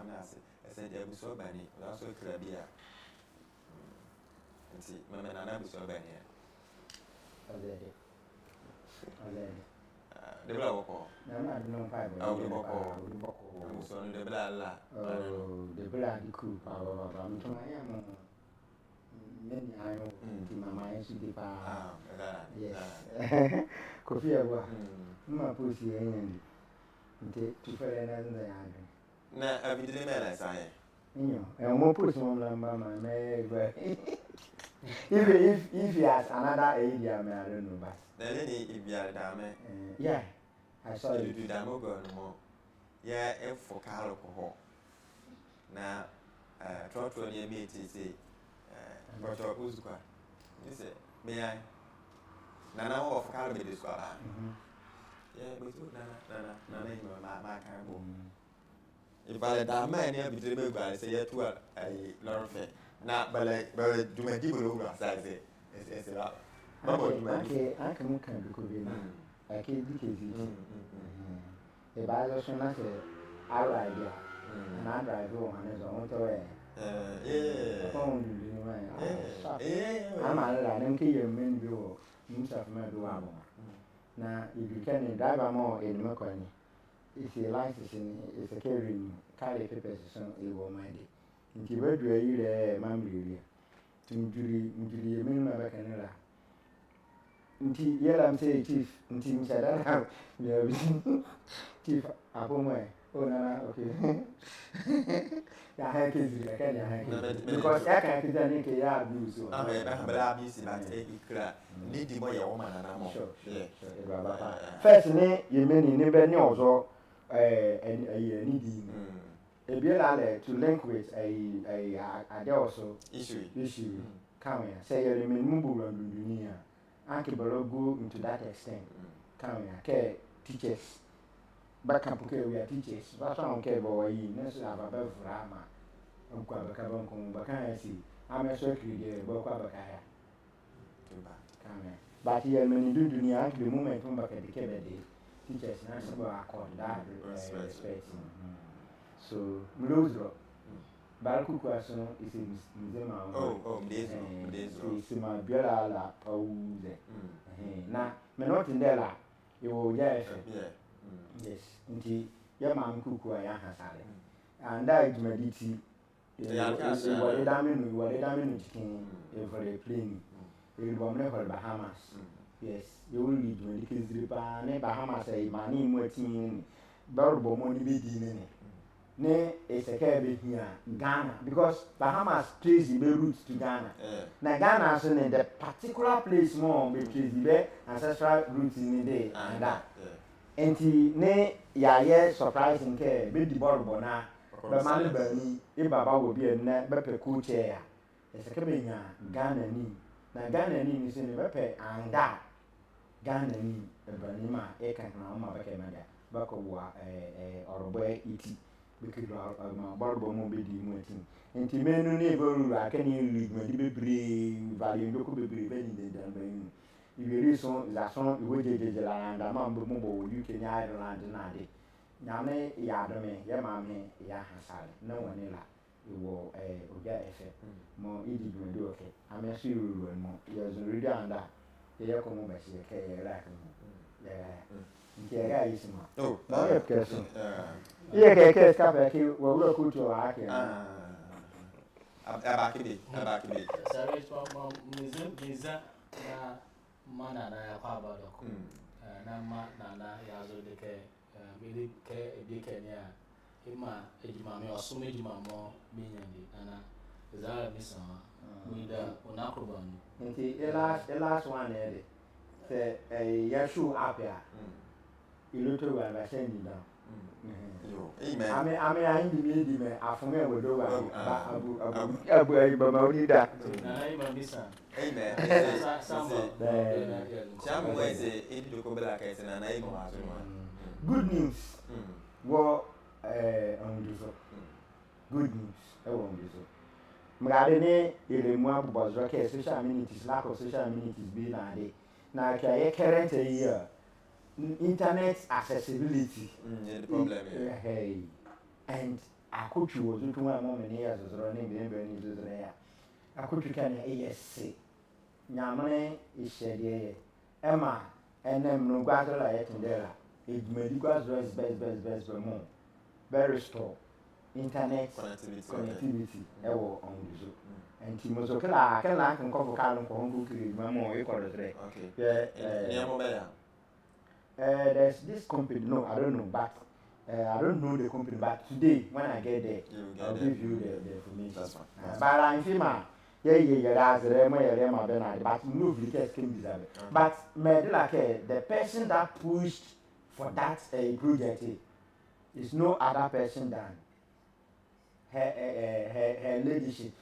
not. I said, there was so many, also Caribbean. And see, Mamma was so many. The blow call. I'm not no five. Oh, the blah. Oh, the blood cool. I'm trying. Many I know my mind should be yes. Coffee, my pussy, and take to fair another. Now, I didn't realize I am. And more push on my maid, but if he has another area, I don't know. But then if you are damn, yeah, I saw you do damn go no more. Yeah, if for alcohol. Now, try to near me to say. But your Uzqa, you say, may I? Nana of Calvin is what I yeah, but you, Nana, my carbo. If I had a man here between me, I say, to a Lord Fair. Now, but do my people over, I say, it's a lot. I can I can't be if I was not our idea, and I drive on his own way. I'm a men do himself Maduamo. Now, if you can drive a more in Macquarie, if your license is a carrying Cali papers, so it will mind it. If you were to a year, Mammy, to injury a minimum of a canela. Until yell, I'm saying, Chief, until said, I have Chief Apple. Oh, no, okay. ya ha kezi ya kan ya ha kezi because ya kan kezi ni ke ya abuse o ah ya ba abuse but ikra need the boy ya woman na mo yeah first ni yemeni ni be ni ozo ni di ebiela to link with a there also issue come here say you mean mumbu dunia anke go into that extent come here ke teachers back up okay we are teachers that's why on ke boy next ababa frama nkwa baka ban ko baka si ameso kride bo kwa baka ya come here but you mean dunia anke the moment from baka de ke be teachers na so accord that respect so mlozro balku kwaso isi mzema mdezo sima biara la pauze na menoti ndela yo yes nti ya ma nkuku ya hasale anda ijmaditi wale damenu chikin every plane ilbomne for Bahamas yes you will lead when the kids ripa ne Bahamas ay mani motin barbo moni bedi ne esekebe here Ghana because Bahamas trace the roots to Ghana. Na Ghana so in the particular place more be trace the ancestral roots in the and that. Enti ne ya surprising ke be di borbo na be male bani e baba wo bi na be pe ku che ya. Esekebe nya Ghana ni na Ghana ni so ne be pe anda Ghana ni e bani ma e kan na ma be ke ma da ba ko wa orobo iti because ma barbo mo be di mo tin enti menu ne boru akani lead mo di bebre value ndoko bebre be ni de dan ben iberi so la so iwo jejeje la anda ma mbo mo bo UK nya Ireland na de nyame ya do me ya ma me ya hasale na woni la iwo oga efe mo idi do do okay ame so ru mo ya zo ready anda ya ko mo be se ke ya ra kan nke ga yisima na ya keso iya keke skape ki wo kuto ake abakide sare to miza na mana na ya kwa bado na ma na ya zo de ke mili ke bi ke ni a ima ejima me osume ejima mo minyandi ana zara misa we da onakroban nti elas one ede se yashu apia iluto wa ba sendi down Ame ahindi midi me afunge wodo wa ba abu ayi ba maulida na ima misa amen chamu weze idi ko bela kai sana na imo azuma good news wo onduzo good news onduzo mgade ne ile mu abubazo ke social amenities lack of social amenities be na de na ka ye current year internet accessibility the problem hey and akutu was to one moment here as running the embassy to there akutu kan ASC nyamane ishede ema enem no gwazola yetindera ejumedi gwazo is best more very strong internet connectivity ewo onduzo and timozo kala kan ko kan ko ngu kiri mamo e ko re yeah there's this company, no, I don't know, but I don't know the company, but today, when I get there, I'll give you the information. But I'm FEMA, that's the but no vehicles can be there. But the person that pushed for that project is no other person than her ladyship,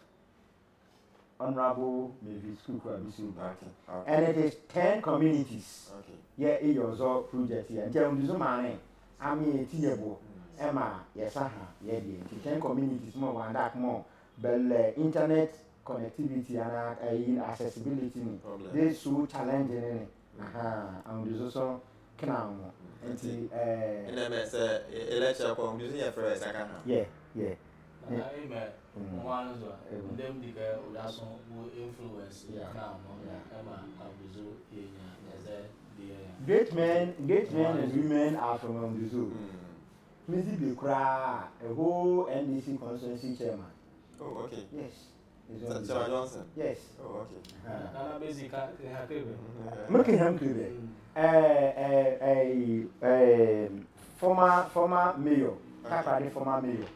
Honorable Mavis Kuku Abisu. And it is 10 communities. Yeah, it was all project here. And tell you money. I mean, Tiabo, Emma, yes, 10 communities more and that more. But internet connectivity and accessibility, they so challenging. And there's also can election from using your phrase. Yeah. One of them the also influence now abuzu great men and women are from Ambuzu. Missy be cry a whole NDC constituency chairman. Oh, okay. Yes. Sarah Johnson. Yes. Oh, okay. Nana basically Mockingham a former mayor, former mayor.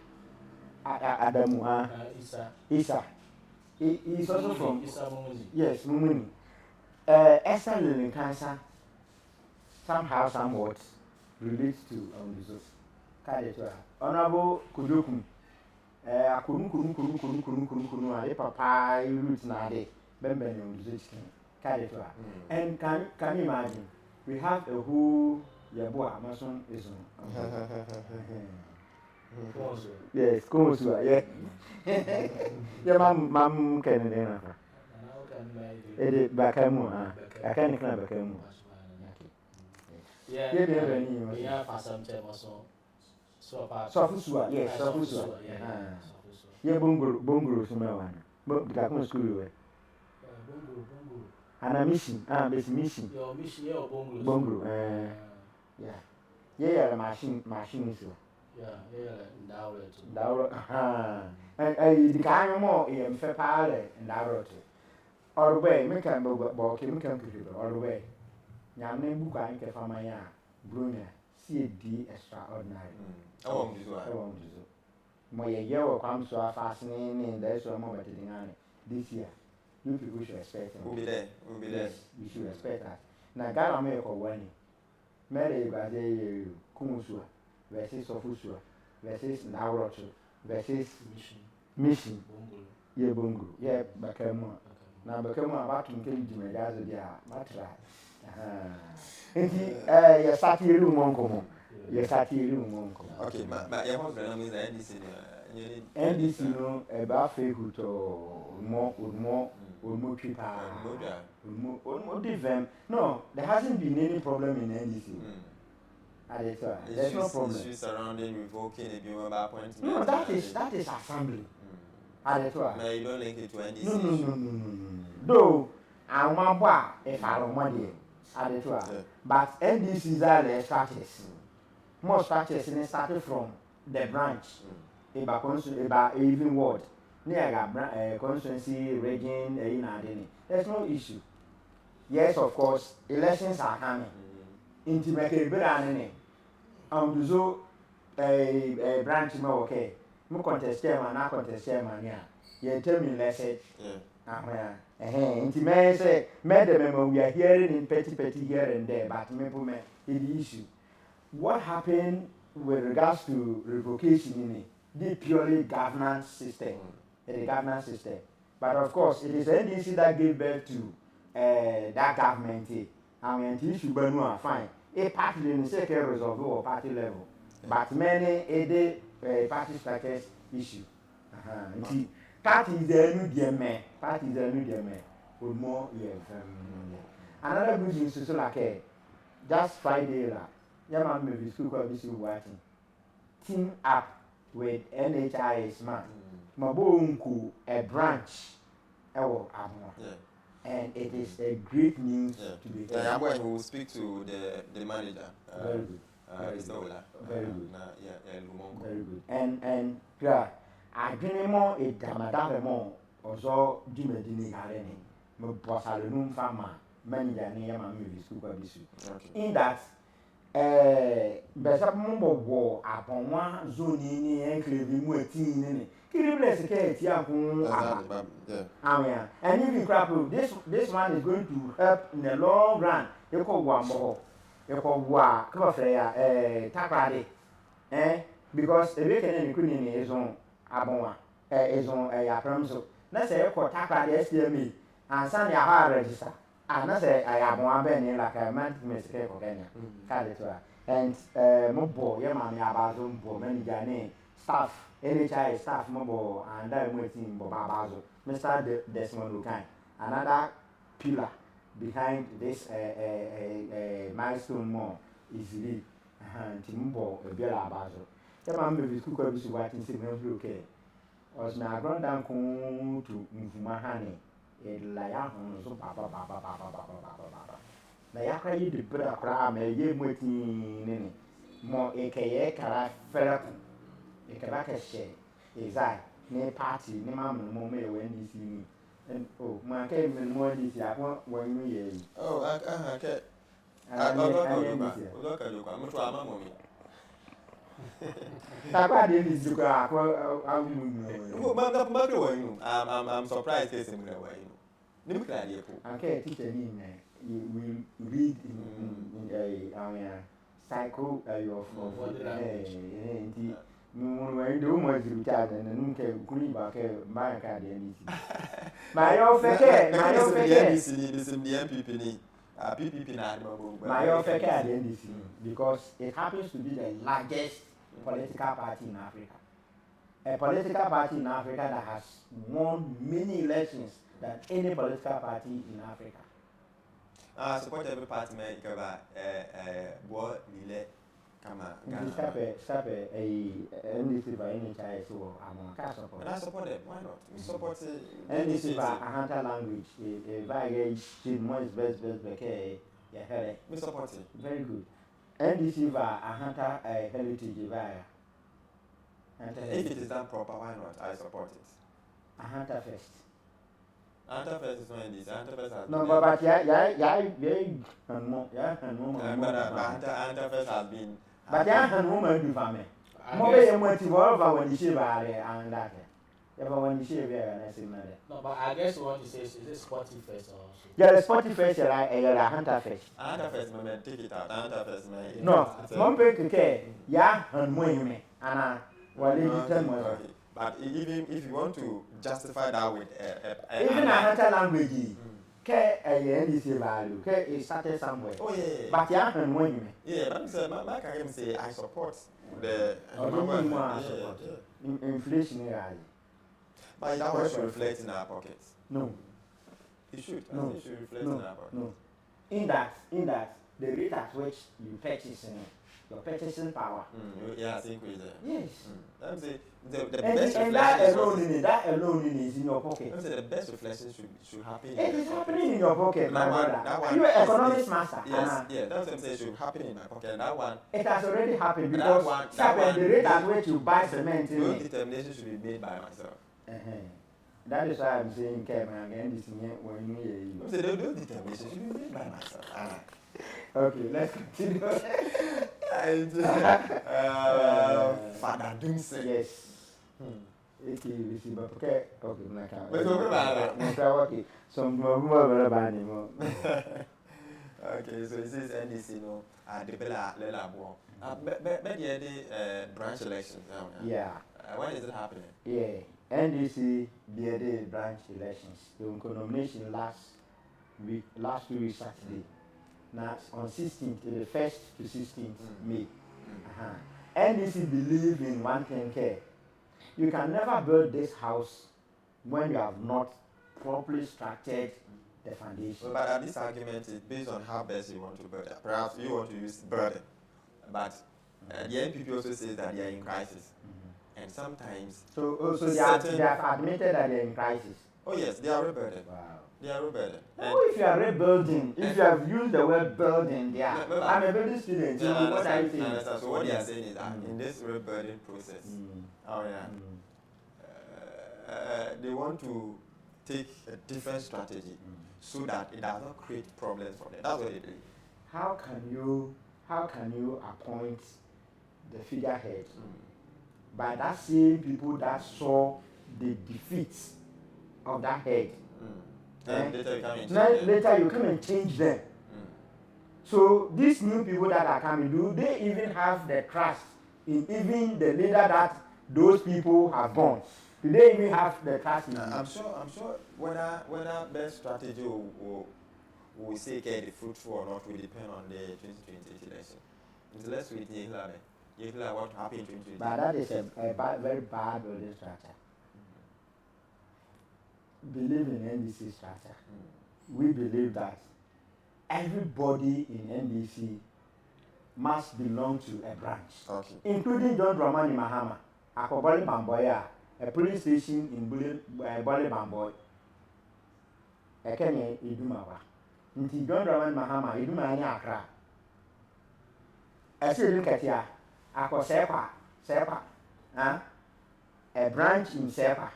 Adamu, Isa. He's also from yes, Mumuni. Esther Lillian Cancer somehow, somewhat relates to Onduzo. Kadetua. Honorable Kujokum. Kunu, I papa, roots nade, Bemben Onduzo. Kadetua. And can you imagine? We have a whole Yabua Amazon is on. Yes, Komusua, yeah. Your mum can then. It Bakamu, I can't claim Bakamu. Yeah, for some time also. Sofusua, yes, Sofusua. Yeah, Bunguru, Sumawan. But the school. And a mission, mission. Your mission, your Bunguru, yeah. Yeah, machine, yeah, Dowry, and the kind of more in Fepale and Dowry. All the way, make a book, you can all the way. Yam name book I can find my yard, Bruna, CD extraordinary. I won't do that. My year comes so fascinating, and there's one more this year. You people should expect it. We'll be there. Yes, we should expect that. Now, God, I'm here for one. Mary Baze Kumusua versus Sofusua versus Naurocho versus Mission. Yeah, Bungu. Yeah, Bakamo. Now, Bakamo about to kill Jimmy Gaza, yeah, Matra. You're sat here, Monko. You're sat here, Monko. Okay, but your husband is NDC. NDC, no, about Fairhood or more people. No, there hasn't been any problem in NDC. There's no problem. Issues surrounding revoking if you were appointment. No, that is assembly. No, you don't link it to NDC. No. Though I want if I don't want it. But NDCs are the structures. Most structures started from the branch. About even ward. Near constituency, region, there's no issue. Yes, of course, elections are coming. Intimate brand a branch more okay. No contest chairman, not contest chairman, yeah. You tell me, let's say, intimate say, Madam, we are hearing in petty here and there, but maybe the issue. What happened with regards to revocation in it? The purely governance system. The governance system. But of course, it is NDC that gave birth to that government. I mean, the issue is fine. A party in the second resolve or party level. But many party structures issue. Party is a new DMA. Party is a new DMA. With more, another good news is like just Friday, Yaman maybe school called this watching. Team up with NHIS man. Mabonku a branch and it is a great news to be heard. I'm going to speak to the manager. Very good. Very good. Very good. And I dream more a damadame more also Dimedini Hareni. Mobosalunum Fama, manager near my movie school. In that Besa Mumbo war upon one zone in the enclave in Muetin. Bless the case, and if you crap, this one is going to help in the long run. You call one more. You call war, Takrade. Because the weekend in is on Abona, is on a Pramso. Let's say you call Takrade SDME and send your hard register. And I say I have one penny like a man to Miss Kenya. And Mobo, your mammy about Zumbo, many Jane staff. NHI staff mobile and I'm waiting for Babazo. Mr. Desmond Lucan, another pillar behind this milestone more easily. Timbo, a Bella Bazo. The man with his cooker is writing signals okay. Was my grand uncle to Mufumahani, a lion, so papa. The Yaka, the brother cram, a year waiting more AKA Kara Ferrap. A Kabaka share is I, near party, near mamma, no more when you see me. And oh, my came in more this year, when you hear. Oh, I can't. I don't know. Look at you, I'm a Takwa the NDC ko I'm surprised case him there you know. Nim cry dey ko. Okay, teacher me we read in a cycle of when do much to child and then can green back my card NDC. My own fake, my own fake NDC is in the MPP PPP na my own fake at NDC because it happens to be the largest political party in Africa. A political party in Africa that has won many elections than any political party in Africa. I support every party man kaba what lile kama Ghana. Stop a NDC by any child so I'm on support. And I support them. Why not? We support NDC by a hunter language. If I get more is best okay. Yeah, we support it. Very good. NDC by a hunter heritage via. If it is done proper, why not? I support it. A hunter first. Hunter first is not NDC. Hunter first has no, but and more. Hunter first has been. But and woman do for me. More motive over when you shave and that. Ever when you shave and I say no, but I guess what you say is it sporty first or so? Yeah, the sporty first, you're a hunter first. Hunter first, man, take it out. Hunter first, man. No, mom pay care. Yeah, and more me. And but even if you want to justify that with even a hunter language, care a NDC value, care is started somewhere. Oh yeah. But yeah, and more me. Yeah, but my can say I support the inflationary. But that one should reflect in our pockets. No. It should. No. It should reflect in our pockets. No. In that, the rate at which you purchase your purchasing power. Yeah, I think with yes. Let me say the and best and that alone is in your pocket. Let me say the best reflection should happen. It is happening in your pocket, my brother. Are you an economics master? Yes, yeah, that's what I'm saying. Should happen in my pocket. And that one. It has already happened because the rate at which you buy cement. Those determination should be made by myself. That is why I'm saying, Kevin, again, this thing when you say those determination should be made by myself. Okay, let's continue. Father Doomsday. Yes. Okay, okay. Some more banning. Okay, so this is NDC, no, the Bella Lelabo. Branch elections. Yeah. When is it happening? Yeah. NDC the branch elections. The nomination last 2 weeks Saturday. Now on 16th, the 1st to 16th May. NDC believe in one thing care. You can never build this house when you have not properly structured the foundation. Well, but this argument is based on how best you want to build it. Perhaps you want to use burden, but the NPP also says that they are in crisis. And sometimes... So they have admitted that they are in crisis? Oh yes, they are rebuilding. Wow. They are rebuilding. Oh, if you are rebuilding, if you have used the word building there, I'm a building student, so what are you saying? So what they are saying is that in this rebuilding process, they want to take a different strategy so that it does not create problems for them. That's what they do. How can you appoint the figurehead by that same people that saw the defeats of that head? Later you come and change them. So these new people that are coming, do they even have the trust in even the leader that those people have gone? Do they even have the trust in I'm sure whether best strategy will say the fruitful or not will depend on the 2028 election. Let's wait Yehila what happened in 2028. But that is a very bad building structure. Believe in NDC structure. We believe that everybody in NDC must belong to a branch, including John Dramani Mahama, Akoboli Bamboya, a police station in Bole Bamboy, a Kenya Idumawa. Nti John Dramani Mahama, Iduma ni Accra. I say look at here, Ako Sepa, a branch in Sepa.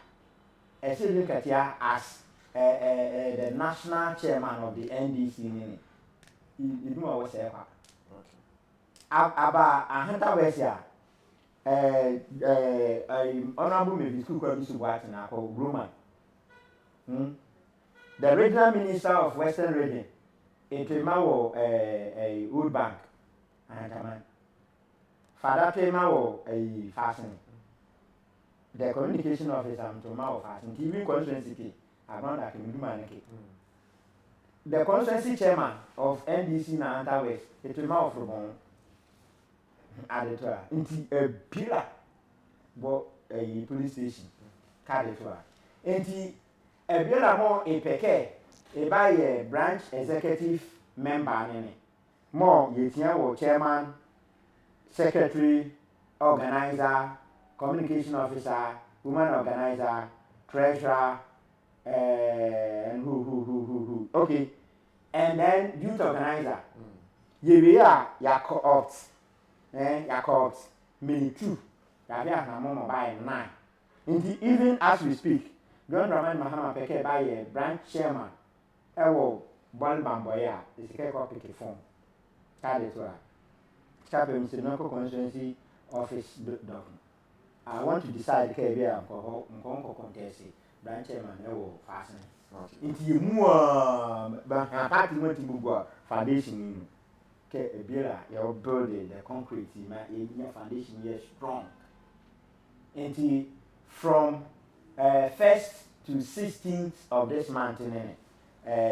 I say look at here as the national chairman of the NDC. Iduma was Sepa. Aba a hunter West here. Honorable Maybe School Commission Watson, Roman. The regional minister of Western Region, Etemawo Old Bank, and Father Temawo a fasten. The communication officer, Tomawo fasten, TV constituency, around that in Dumanaki. The constituency chairman of NDC Nanta West, Etemawo from added to her into a pillar, but a police station, carried to her. Into a pillar more a peke, a by a branch executive member, more Yetia chairman, secretary, organizer, communication officer, woman organizer, treasurer, and who. Okay. And then youth organizer. You are co-ops. Co-ops. Many two. You are by 9. Even as we speak, John Raman Mahama Peke by a branch chairman. Ewo Bolbamboya is a copy form. That is why. Chapel Mr. Constituency Office document. I want to decide KBA and contest branch chairman ewo fasten. Into you more party went to Bugua foundation in your building the concrete your foundation here strong. Into from 1st to 16th of this month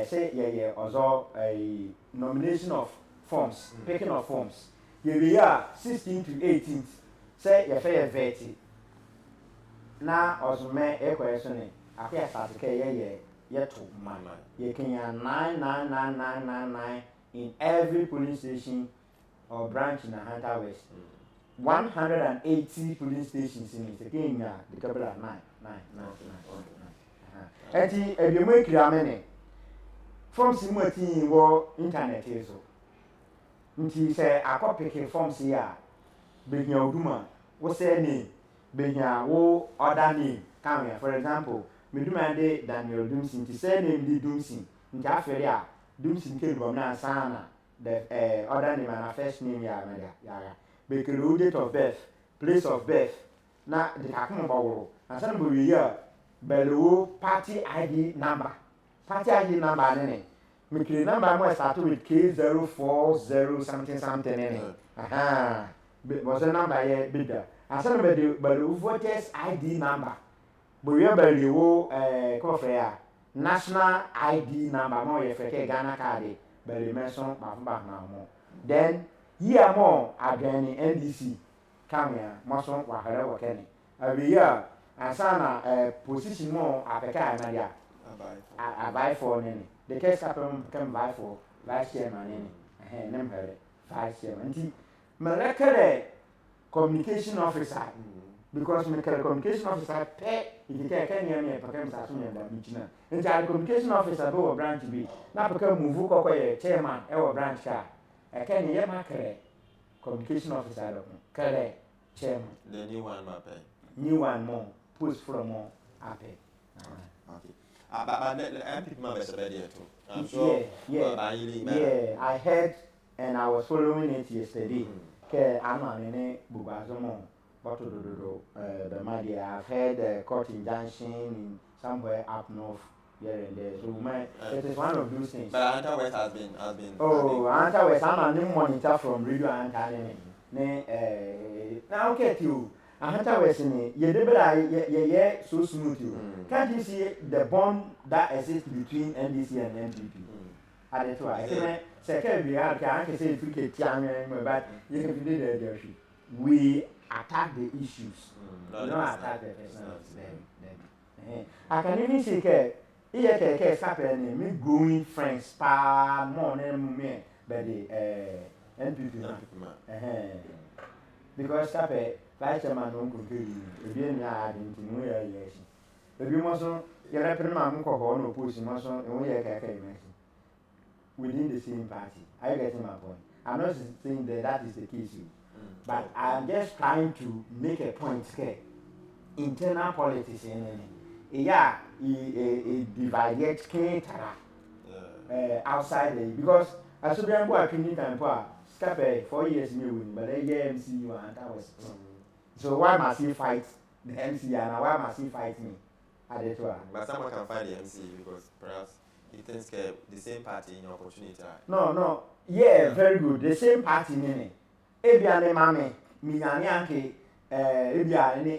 say also a nomination of forms, picking of forms. We are 16th to 18th. Say you fair 30. Now also me a question. I can't start to yet to man. You can 99999 in every police station or branch in the Hunter West. 180 police stations in it. Again, the couple of 9. And if you make your money from Simoti or internet, until say I copy forms here. Being your woman, what's their name? Being your other name. Come here, for example. Me do my day Daniel Doomsin to say name the Doomsin. In Jafferia, Doomsin came from Sana, the other name and first name Yara. Because date of birth, place of birth. Now the Hakuma Bowl. And somebody here, below party ID number. Party ID number, nene. Make the number more started with K040 something. Aha. Was a number here bigger. And somebody below voters ID number. But we have a national ID number more if I Ghana card, but the mention back now more. Then here more again NDC come here, Mason Wahara Kenny. Every year, and sana position more Apeka I buy for any. The case happen come buy for vice chairman any. Name her vice chairman. Molecular communication officer. Because my communication officer pay if you can hear me become Sassoon and the communication officer go branch B. Now become Muvuko chairman or branch car. I can hear my communication officer correct chairman. The new one my pay. New one more. Post from more I pay. Okay. But the MP members are there too. I'm sure. Yeah, I heard and I was following it yesterday. I'm not in a Bubazomo. But the media, I've heard court injunction in somewhere up north here and there. So it is one of those things. But Anta West has been. Anta West, I'm a new monitor from Radio Anta. Now get you. Anta West, you so smooth. Can't you see the bond that exists between NDC and NPP? I don't know. Second, we are can't say if we get young, but you can do the we attack the issues. Don't attack the person. I can even say, it's happening. Me growing friends, more than me, but the NPP. Because vice chairman won't conclude. If you are into New Year election, if you must, your representative on opposition, must within the same party. Are you getting my point? I'm not saying that is the case. But I'm just trying to make a point here. Internal politics divided outside because as a young boy, I can 4 years new, but I MC you and I was So why must he fight the MC and why must he fight me? But someone can fight the MC because perhaps he thinks the same party in your opportunity. No. Yeah, very good. The same party nene. Ebiane mame, minyane anke, ebiane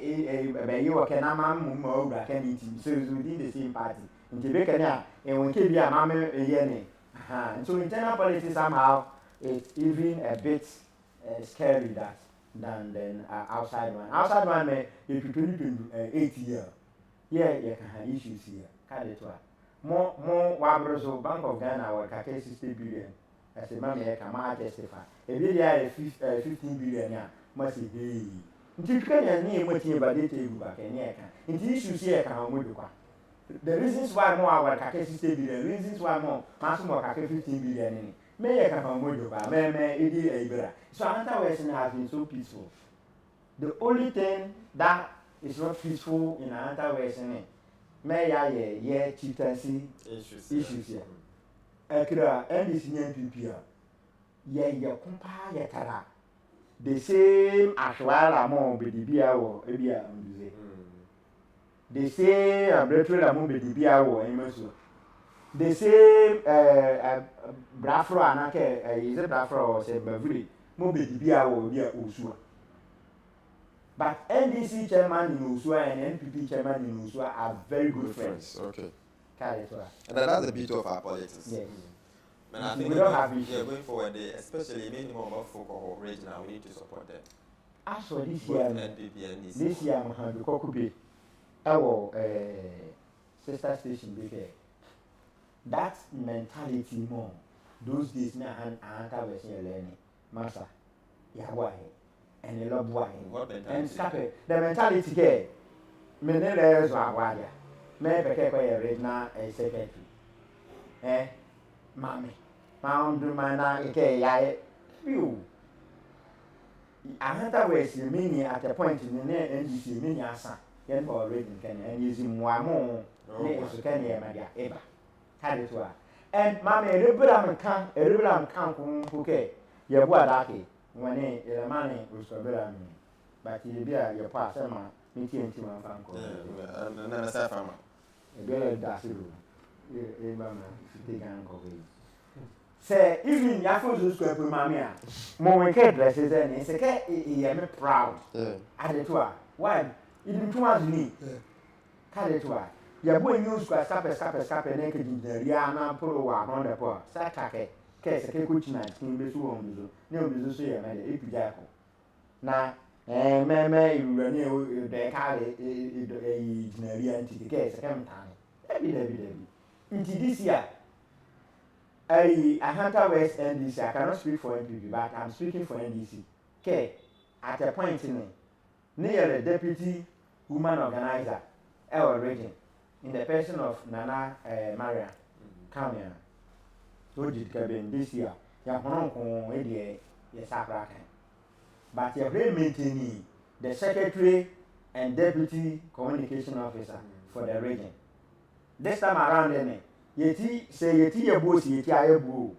be you can mama mo ura can eat. So it's within the same party. In Tibekania, and when Kibia mame yene. And so internal politics somehow is even a bit scary than outside one. Outside one may if you 2028 year. Yeah, you can have issues here. Can't it? More Wabroso, Bank of Ghana or Kake 60 billion. As a mammy, I can justify. A billion 15 billion, must be. Until you can name what you about it, you back and yeah. Until issues here can move. The reasons why more our Kake 60 billion, reasons why more, maximum Kake 15 billion. May I come move by may so another Western has been so peaceful. The only thing that is not peaceful in another Western. May I chieftaincy issues here. Ekra NDC NPP ye kumpa ye tara. The same ashwala mo be di bia wo ebia mbize. The same abretre la mo be di bia wo emeso. The same brafro anake is it brafro or say bavuri mo be di bia wo bia osua. But NDC chairman in Usua and NPP chairman in Usua are very good friends. Okay. And that's the beauty of our politics. Yes. And I think we don't have issues. Going forward, especially minimum of folk or regional, we need to support them. As for this year, NPP and this year, Mohammed Kokubi, our sister station, that mentality more. Those days, na anta was learning, Masa, Yahweh. And a love wine. And scape the mentality gay. Menela's Wawadia. Maybe a regional secretary. Mammy. Found my gay. Few. I had always the mini at a point in the NDC mini asa. Then for reading can and using one more. Names can hear my ever. Had it were. And Mammy, a liberal can who care. Your boy, when a money was for better, but you be your past, meeting to my uncle. And then a farmer. A better dassiru. Take uncle. Say, even Yafu Square, Mamma, more dresses and it's a cat, I'm proud. Add it to her. Why? You didn't want me. Cut it to her. You're going to use scap and naked in the Riana Polo on the poor. Satake. Case a kitchen and team be soon. No business here, man. If you jackal. Now, you run the car in a reality case. I come time. Debbie. Into this year, I Hunter West NDC. I cannot speak for NPP, but I'm speaking for NDC. K at a point in near the deputy woman organizer, our region, in the person of Nana Maria Kamia. This year, but you're very maintaining the secretary and deputy communication officer for the region. This time around, yeti your boss, yeti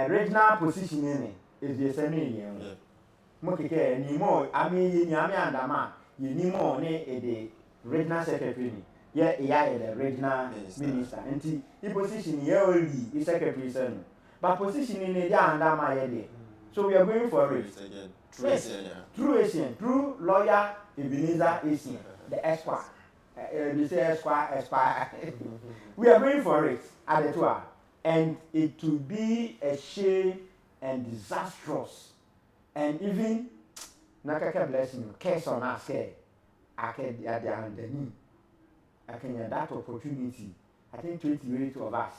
regional position in it is the same. Mokike, ni more, I mean, Yami and Ama, you need more, the regional secretary. Yeah, the regional minister. And the position here only is secretary son. But position in the and my so we are going for it. True lawyer Ebenezer Asian, the Esquire. We say Esquire. We are going for it at the tour. And it will be a shame and disastrous. And even Nakaka bless you, case on us, I can at the underneath. I can get that opportunity. I think 28 of us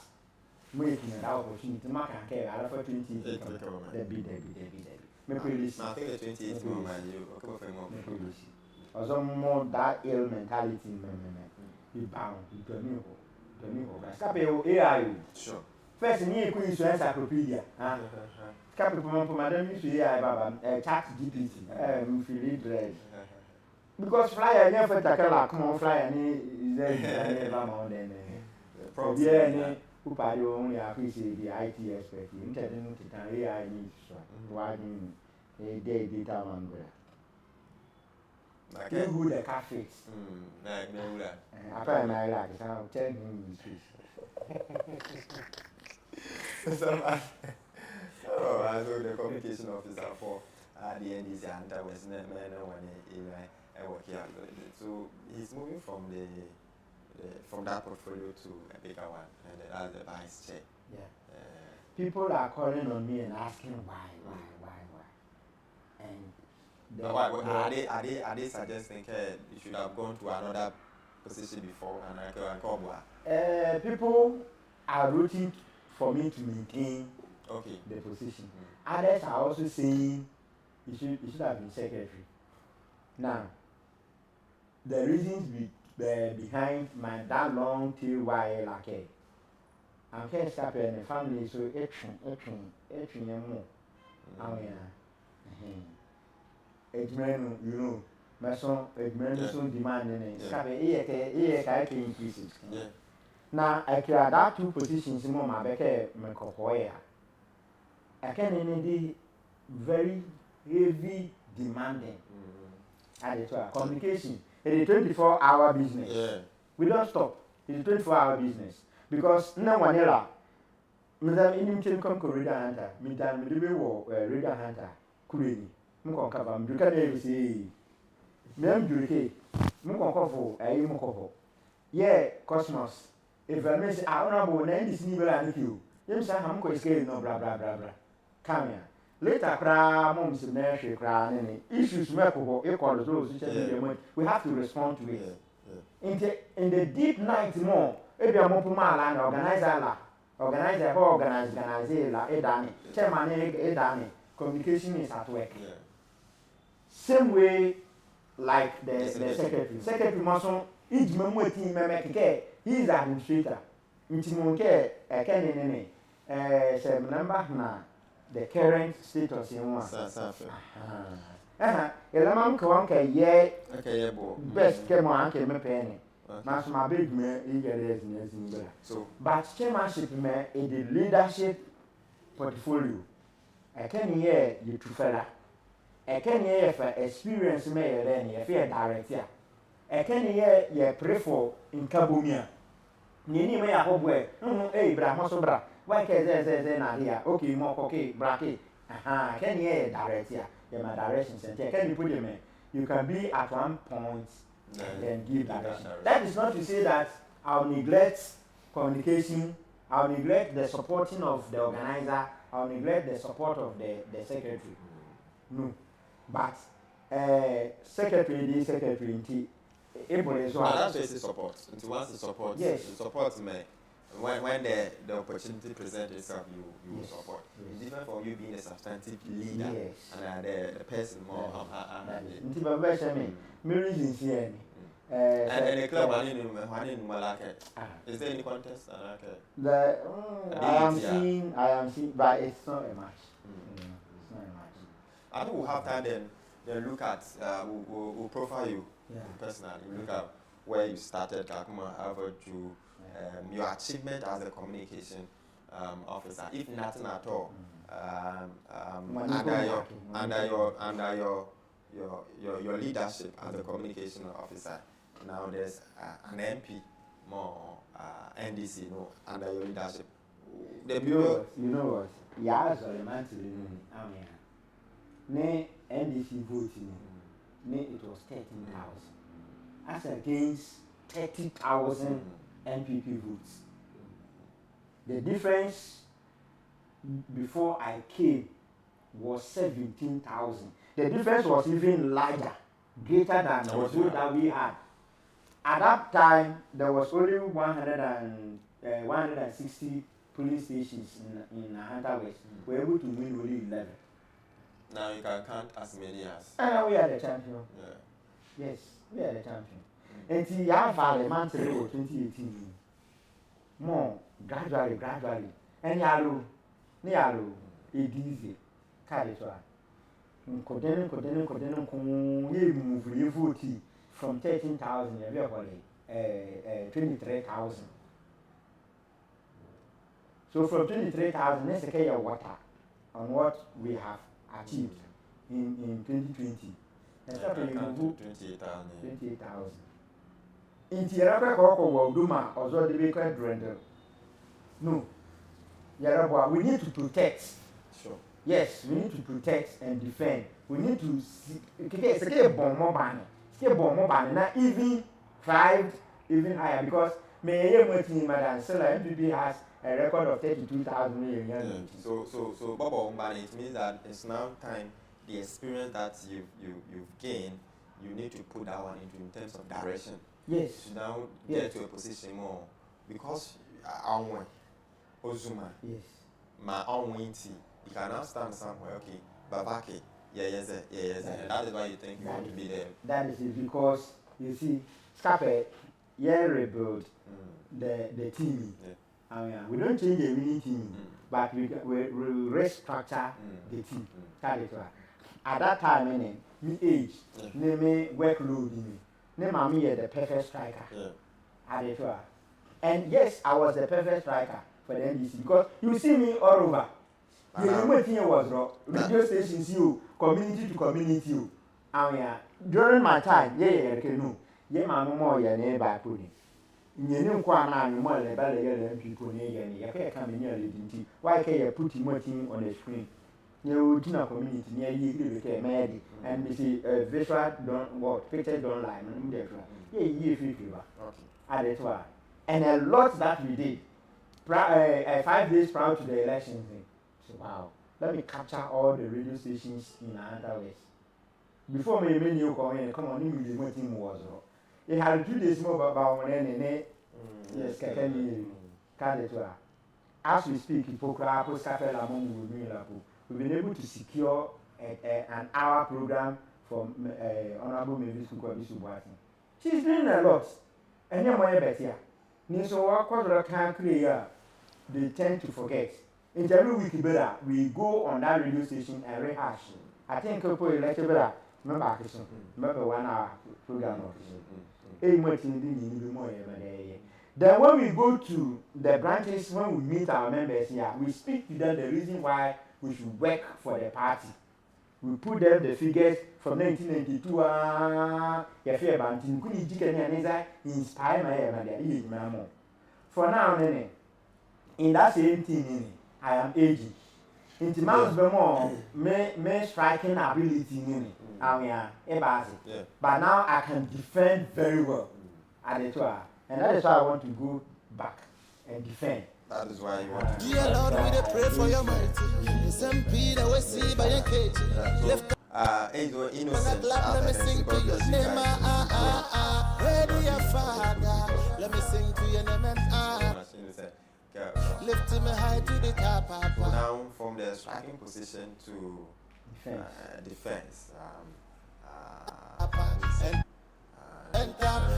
making that opportunity. Mark and care, I offer 28. Debbie. I think the 28 more man, you or some more that ill mentality, you bound, you don't know. Scapio AI. Sure. First, in here, Queen's encyclopedia. Scapio for Madame AI, Baba, chat GPT, Philip Dread. Because flyer never tackle come on flyer is there then who probably only appreciate the IT expert. Intending to AI needs why a day data man. Okay. who the car fits. Like no. After my life, I'll tell him in peace. So the communication officer for the NDC and that was when I work here. So he's moving from from that portfolio to a bigger one, and that's the vice chair. Yeah. People are calling on me and asking why. And Are they suggesting you should have gone to another position before and people are rooting for me to maintain the position. Others are also saying you should have been secretary. Now, the reasons behind that long tail why like I'm here step in the family so it's more. Edmund, you know, my son Edmund so demanding it. Increases. Now I create that two positions in my back I can indeed very heavy demanding. Communication. It's a 24-hour business. Yeah. We don't stop. It's a 24-hour business. Because no one else. Madam Indian come corridor hunter. Madam radar hunter. Kureni. Mukon kaba. Mduka never say. Mem Jurike. Mukon kofo. Mukofo. Yeah, Cosmos. If I miss honorable name is never an you. You say I'm going to scale no blah blah blah blah. Come here. Later, mums nursery crying issues equal to those we have to respond to it. In the deep night more, if you're more land organize chairman communication is at work. Same way like the secretary. Secretary must each member team he is administrator. Intimonke some number now. The current status in one. Elamam Kwanka, yea, best came on, came a penny. Master, my big man, eager as so, but chairmanship man in the leadership portfolio. I can hear you to fella. I can hear for experience mayor then a fair director. I can hear ye pray for in Kabumia. Nini may I hope where, Brahmosobra. Why can't they not here? Okay, more okay, bracket. Can you hear direct here? My direction center. Can you put them in? You can be at one point and give direction. That is not to say that I'll neglect communication, I'll neglect the supporting of the organizer, I'll neglect the support of the secretary. No. But secretary able as well. That's basic support. And once the support, yes. The support me. When the opportunity presents itself, you will support. It's different from you being a substantive leader and the person more. And the club, is there any contest? I am seeing, but it's not a match. It's not a match. I think we'll have time then look at, we'll profile you personally. Look at where you started, Kakuma, Harvard, your achievement as a communication officer, if nothing at all, under your leadership as a communication officer. Now there's an MP, more NDC, under your leadership. The bureau, you know what? Yeah, sorry, man, to the NDC voting, it was 13,000 as against 30,000 NPP votes. The difference before I came was 17,000. The difference was even larger, greater than the vote that we had. At that time, there was only 160 police stations in Hunter West. We were able to win only 11. Now you can count as many as. And we are the champion. Yeah. Yes, we are the champion. Until you have Parliament 2018, more gradually. And Yalo, it easy. Carritwa. Kodenu, you move your vote from 13,000, 23,000. So from 23,000, let's take your water on what we have achieved in 2020. Except for you who 28,000. 28,000. In Tierra or Duma or Zodibika Drendel. No. Yarabwa, we need to protect. Sure. Yes, we need to protect and defend. We need to see. It's a bomb mobile. It's bomb mobile. Now, even 5, even higher, because Madam Sela MPP has a record of 32,000 million. Yeah. So, Baba Umbani, it means that it's now time. The experience that you've gained, you need to put that one into in terms of direction. Yes. To now get to a position more, because I want Ozuma. Yes. My own winty. You can now stand somewhere. Okay, Babaki. Yes. And that is why you think you want to be there. That is it, because you see, Scape, rebuild the team. Yeah. We don't change the winning team, but we restructure the team. At that time, me age, me workload, me mommy the perfect striker. Yeah. And yes, I was the perfect striker for the NDC, because you see me all over. The only thing was wrong. Radio stations, you community to community. During my time, my more by putting. You more than people why can you put more team on the screen? You know, community near you mad and we see visual don't what picture don't lie. And a lot that we did 5 days prior to the election thing. So wow, let me capture all the radio stations in another ways. Before me you come on, you team was it had 2 days more about when yes, as we speak, we've been able to secure an hour program from Honorable Mavis Kukwabisubuati. She's doing a lot. And you're more better. They tend to forget. In every week, we go on that radio station and rehash. I think people elected better. Remember 1 hour program. Then when we go to the branches, when we meet our members here, we speak to them the reason why we should work for the party. We put them the figures from 1992. Inspire my for now, in that same thing, I am aging. In the months more, me striking ability but now I can defend very well at the tour. And that is why I want to go back and defend. That is why you want to. Dear Lord, we pray for your mighty. SMP that we see by your cage. Lift Innocent. let me sing to your name. Ready, your Father. Let me sing to your name. Lift me high to the top. Now from the striking position to defense.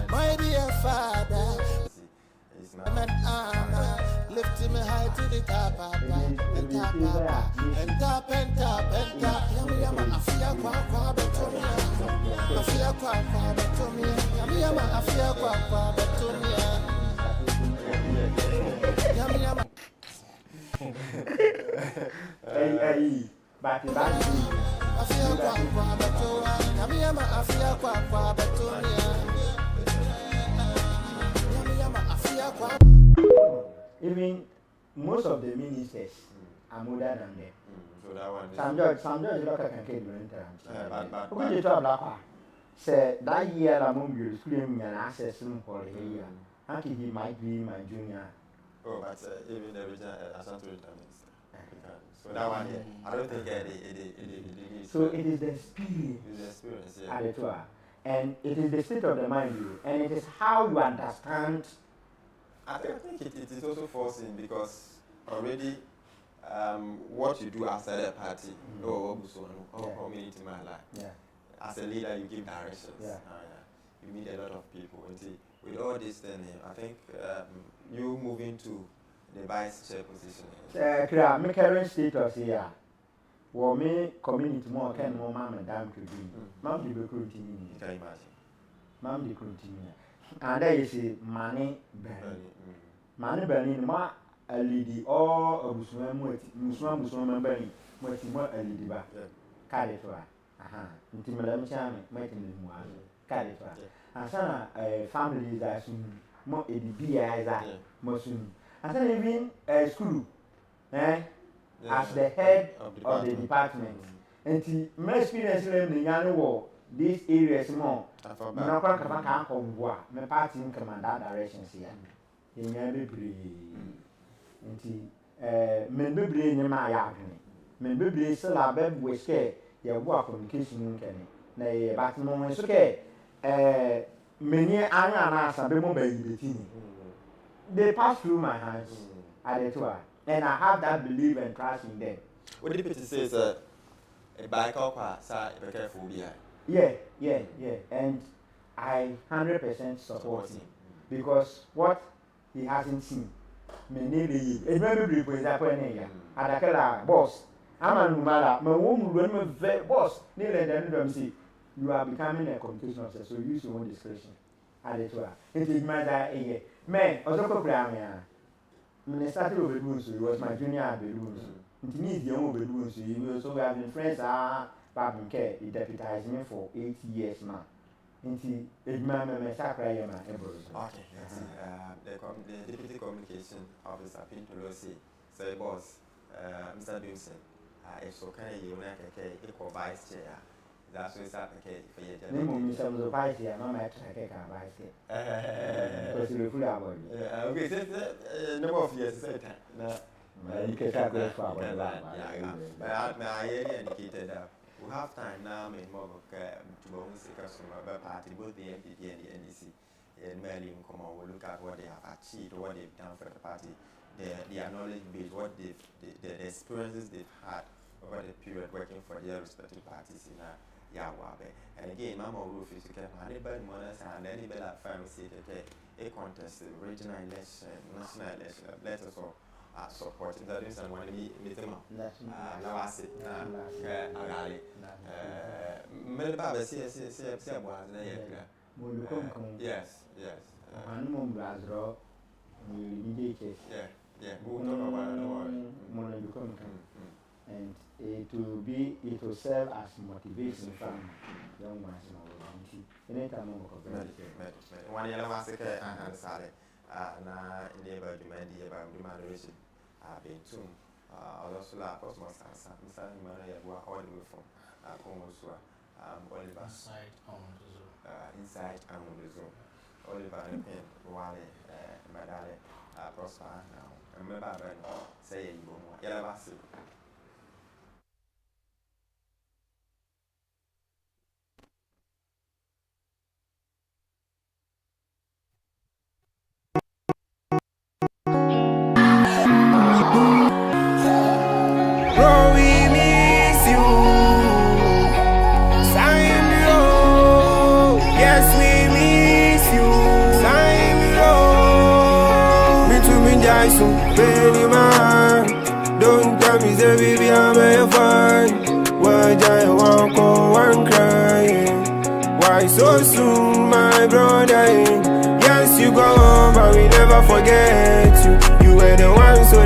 My dear Father, lift me high to the top, and top. I feel quite to me. I feel quite to me. I feel quite to me. Even most of the ministers are older than them. So that one is. Some George look at But okay, to black. Say that year among you screaming and access for a year. He might be my junior. Oh, but even the regional Ashanti minister. So that one, I don't think it is. So it is the experience. It's the experience, At the tour. And it is the state of the mind, and it is how you understand. I think it is also forcing because already what you do after the party, community my life. As a leader, you give directions. You meet a lot of people. And see, with all this thing, I think you moving to the vice chair position. My current status here, for me, community more can more mom and dad could be. Mom, the recruiting. You can imagine. Mom, the recruiting. And there is a money burning. Money burning, ma a lady or a Muslim member, much more a lady back. Carry for her. nti mele chame meti ni mu azo kale to asana families are soon mo edibi aiza mo soon asana even school as the head of the department nti my experience learning nyane wo these areas more na kwa ka ka ko ngwa me party in commander directions here yenya bebre nti men bebre nyema ya adwene men bebre se la be weske ya wo communication nkene na ye bat mo so ke many anya na sabe mo bayi betini they pass through my hands and I have that belief and trust in them. What did it say a bike or side be careful behind? Yeah, and I 100% support him because what he hasn't seen many be it may be for example adakela boss I'm a woman boss near the see you are becoming a communication officer, so use your own discretion. It is my man, also programming. When I started with balloons, it was my junior balloons. It needs the own balloons, so we have been friends. Babin Care, he deputized me for 8 years now. Until it man, my sacred man, okay, the deputy communication officer, Pinto say, boss, Mr. Dunson, if so can you make a vice chair? That's what's happening for you. Name me some of the vice here, no matter I can't vice it. Because you're full of it. Okay, number of years, you can have that for my area indicated that we have time now, in more to go and see customer party, both the MPP and the NDC. And merely come on, we'll look at what they have achieved, what they've done for the party, their knowledge base, what the experiences they've had over the period working for their respective parties in Yawabe. And again, Mama Roof is to keep anybody mothers and anybody that family say that a contest, regional election, national election, let us all support it. That is one of the meeting. Lawasi, Melba, yes. Yeah, we'll talk about it. And it will serve as motivation for young ones. Anytime one year last year, and Sally, neighbor demanded about remuneration. I've been too. Also, Cosmos and Sam, Maria, who are all the way from Comosua, Oliver inside and on the zone. Oliver and Wale, Madale, Prosper now. Remember, say you go more. Yellow. So, baby man, don't tell me, say, baby, I'm a fan. Why do you want to one crying? Why so soon, my brother? Yes, you go home, but we never forget you. You were the one, so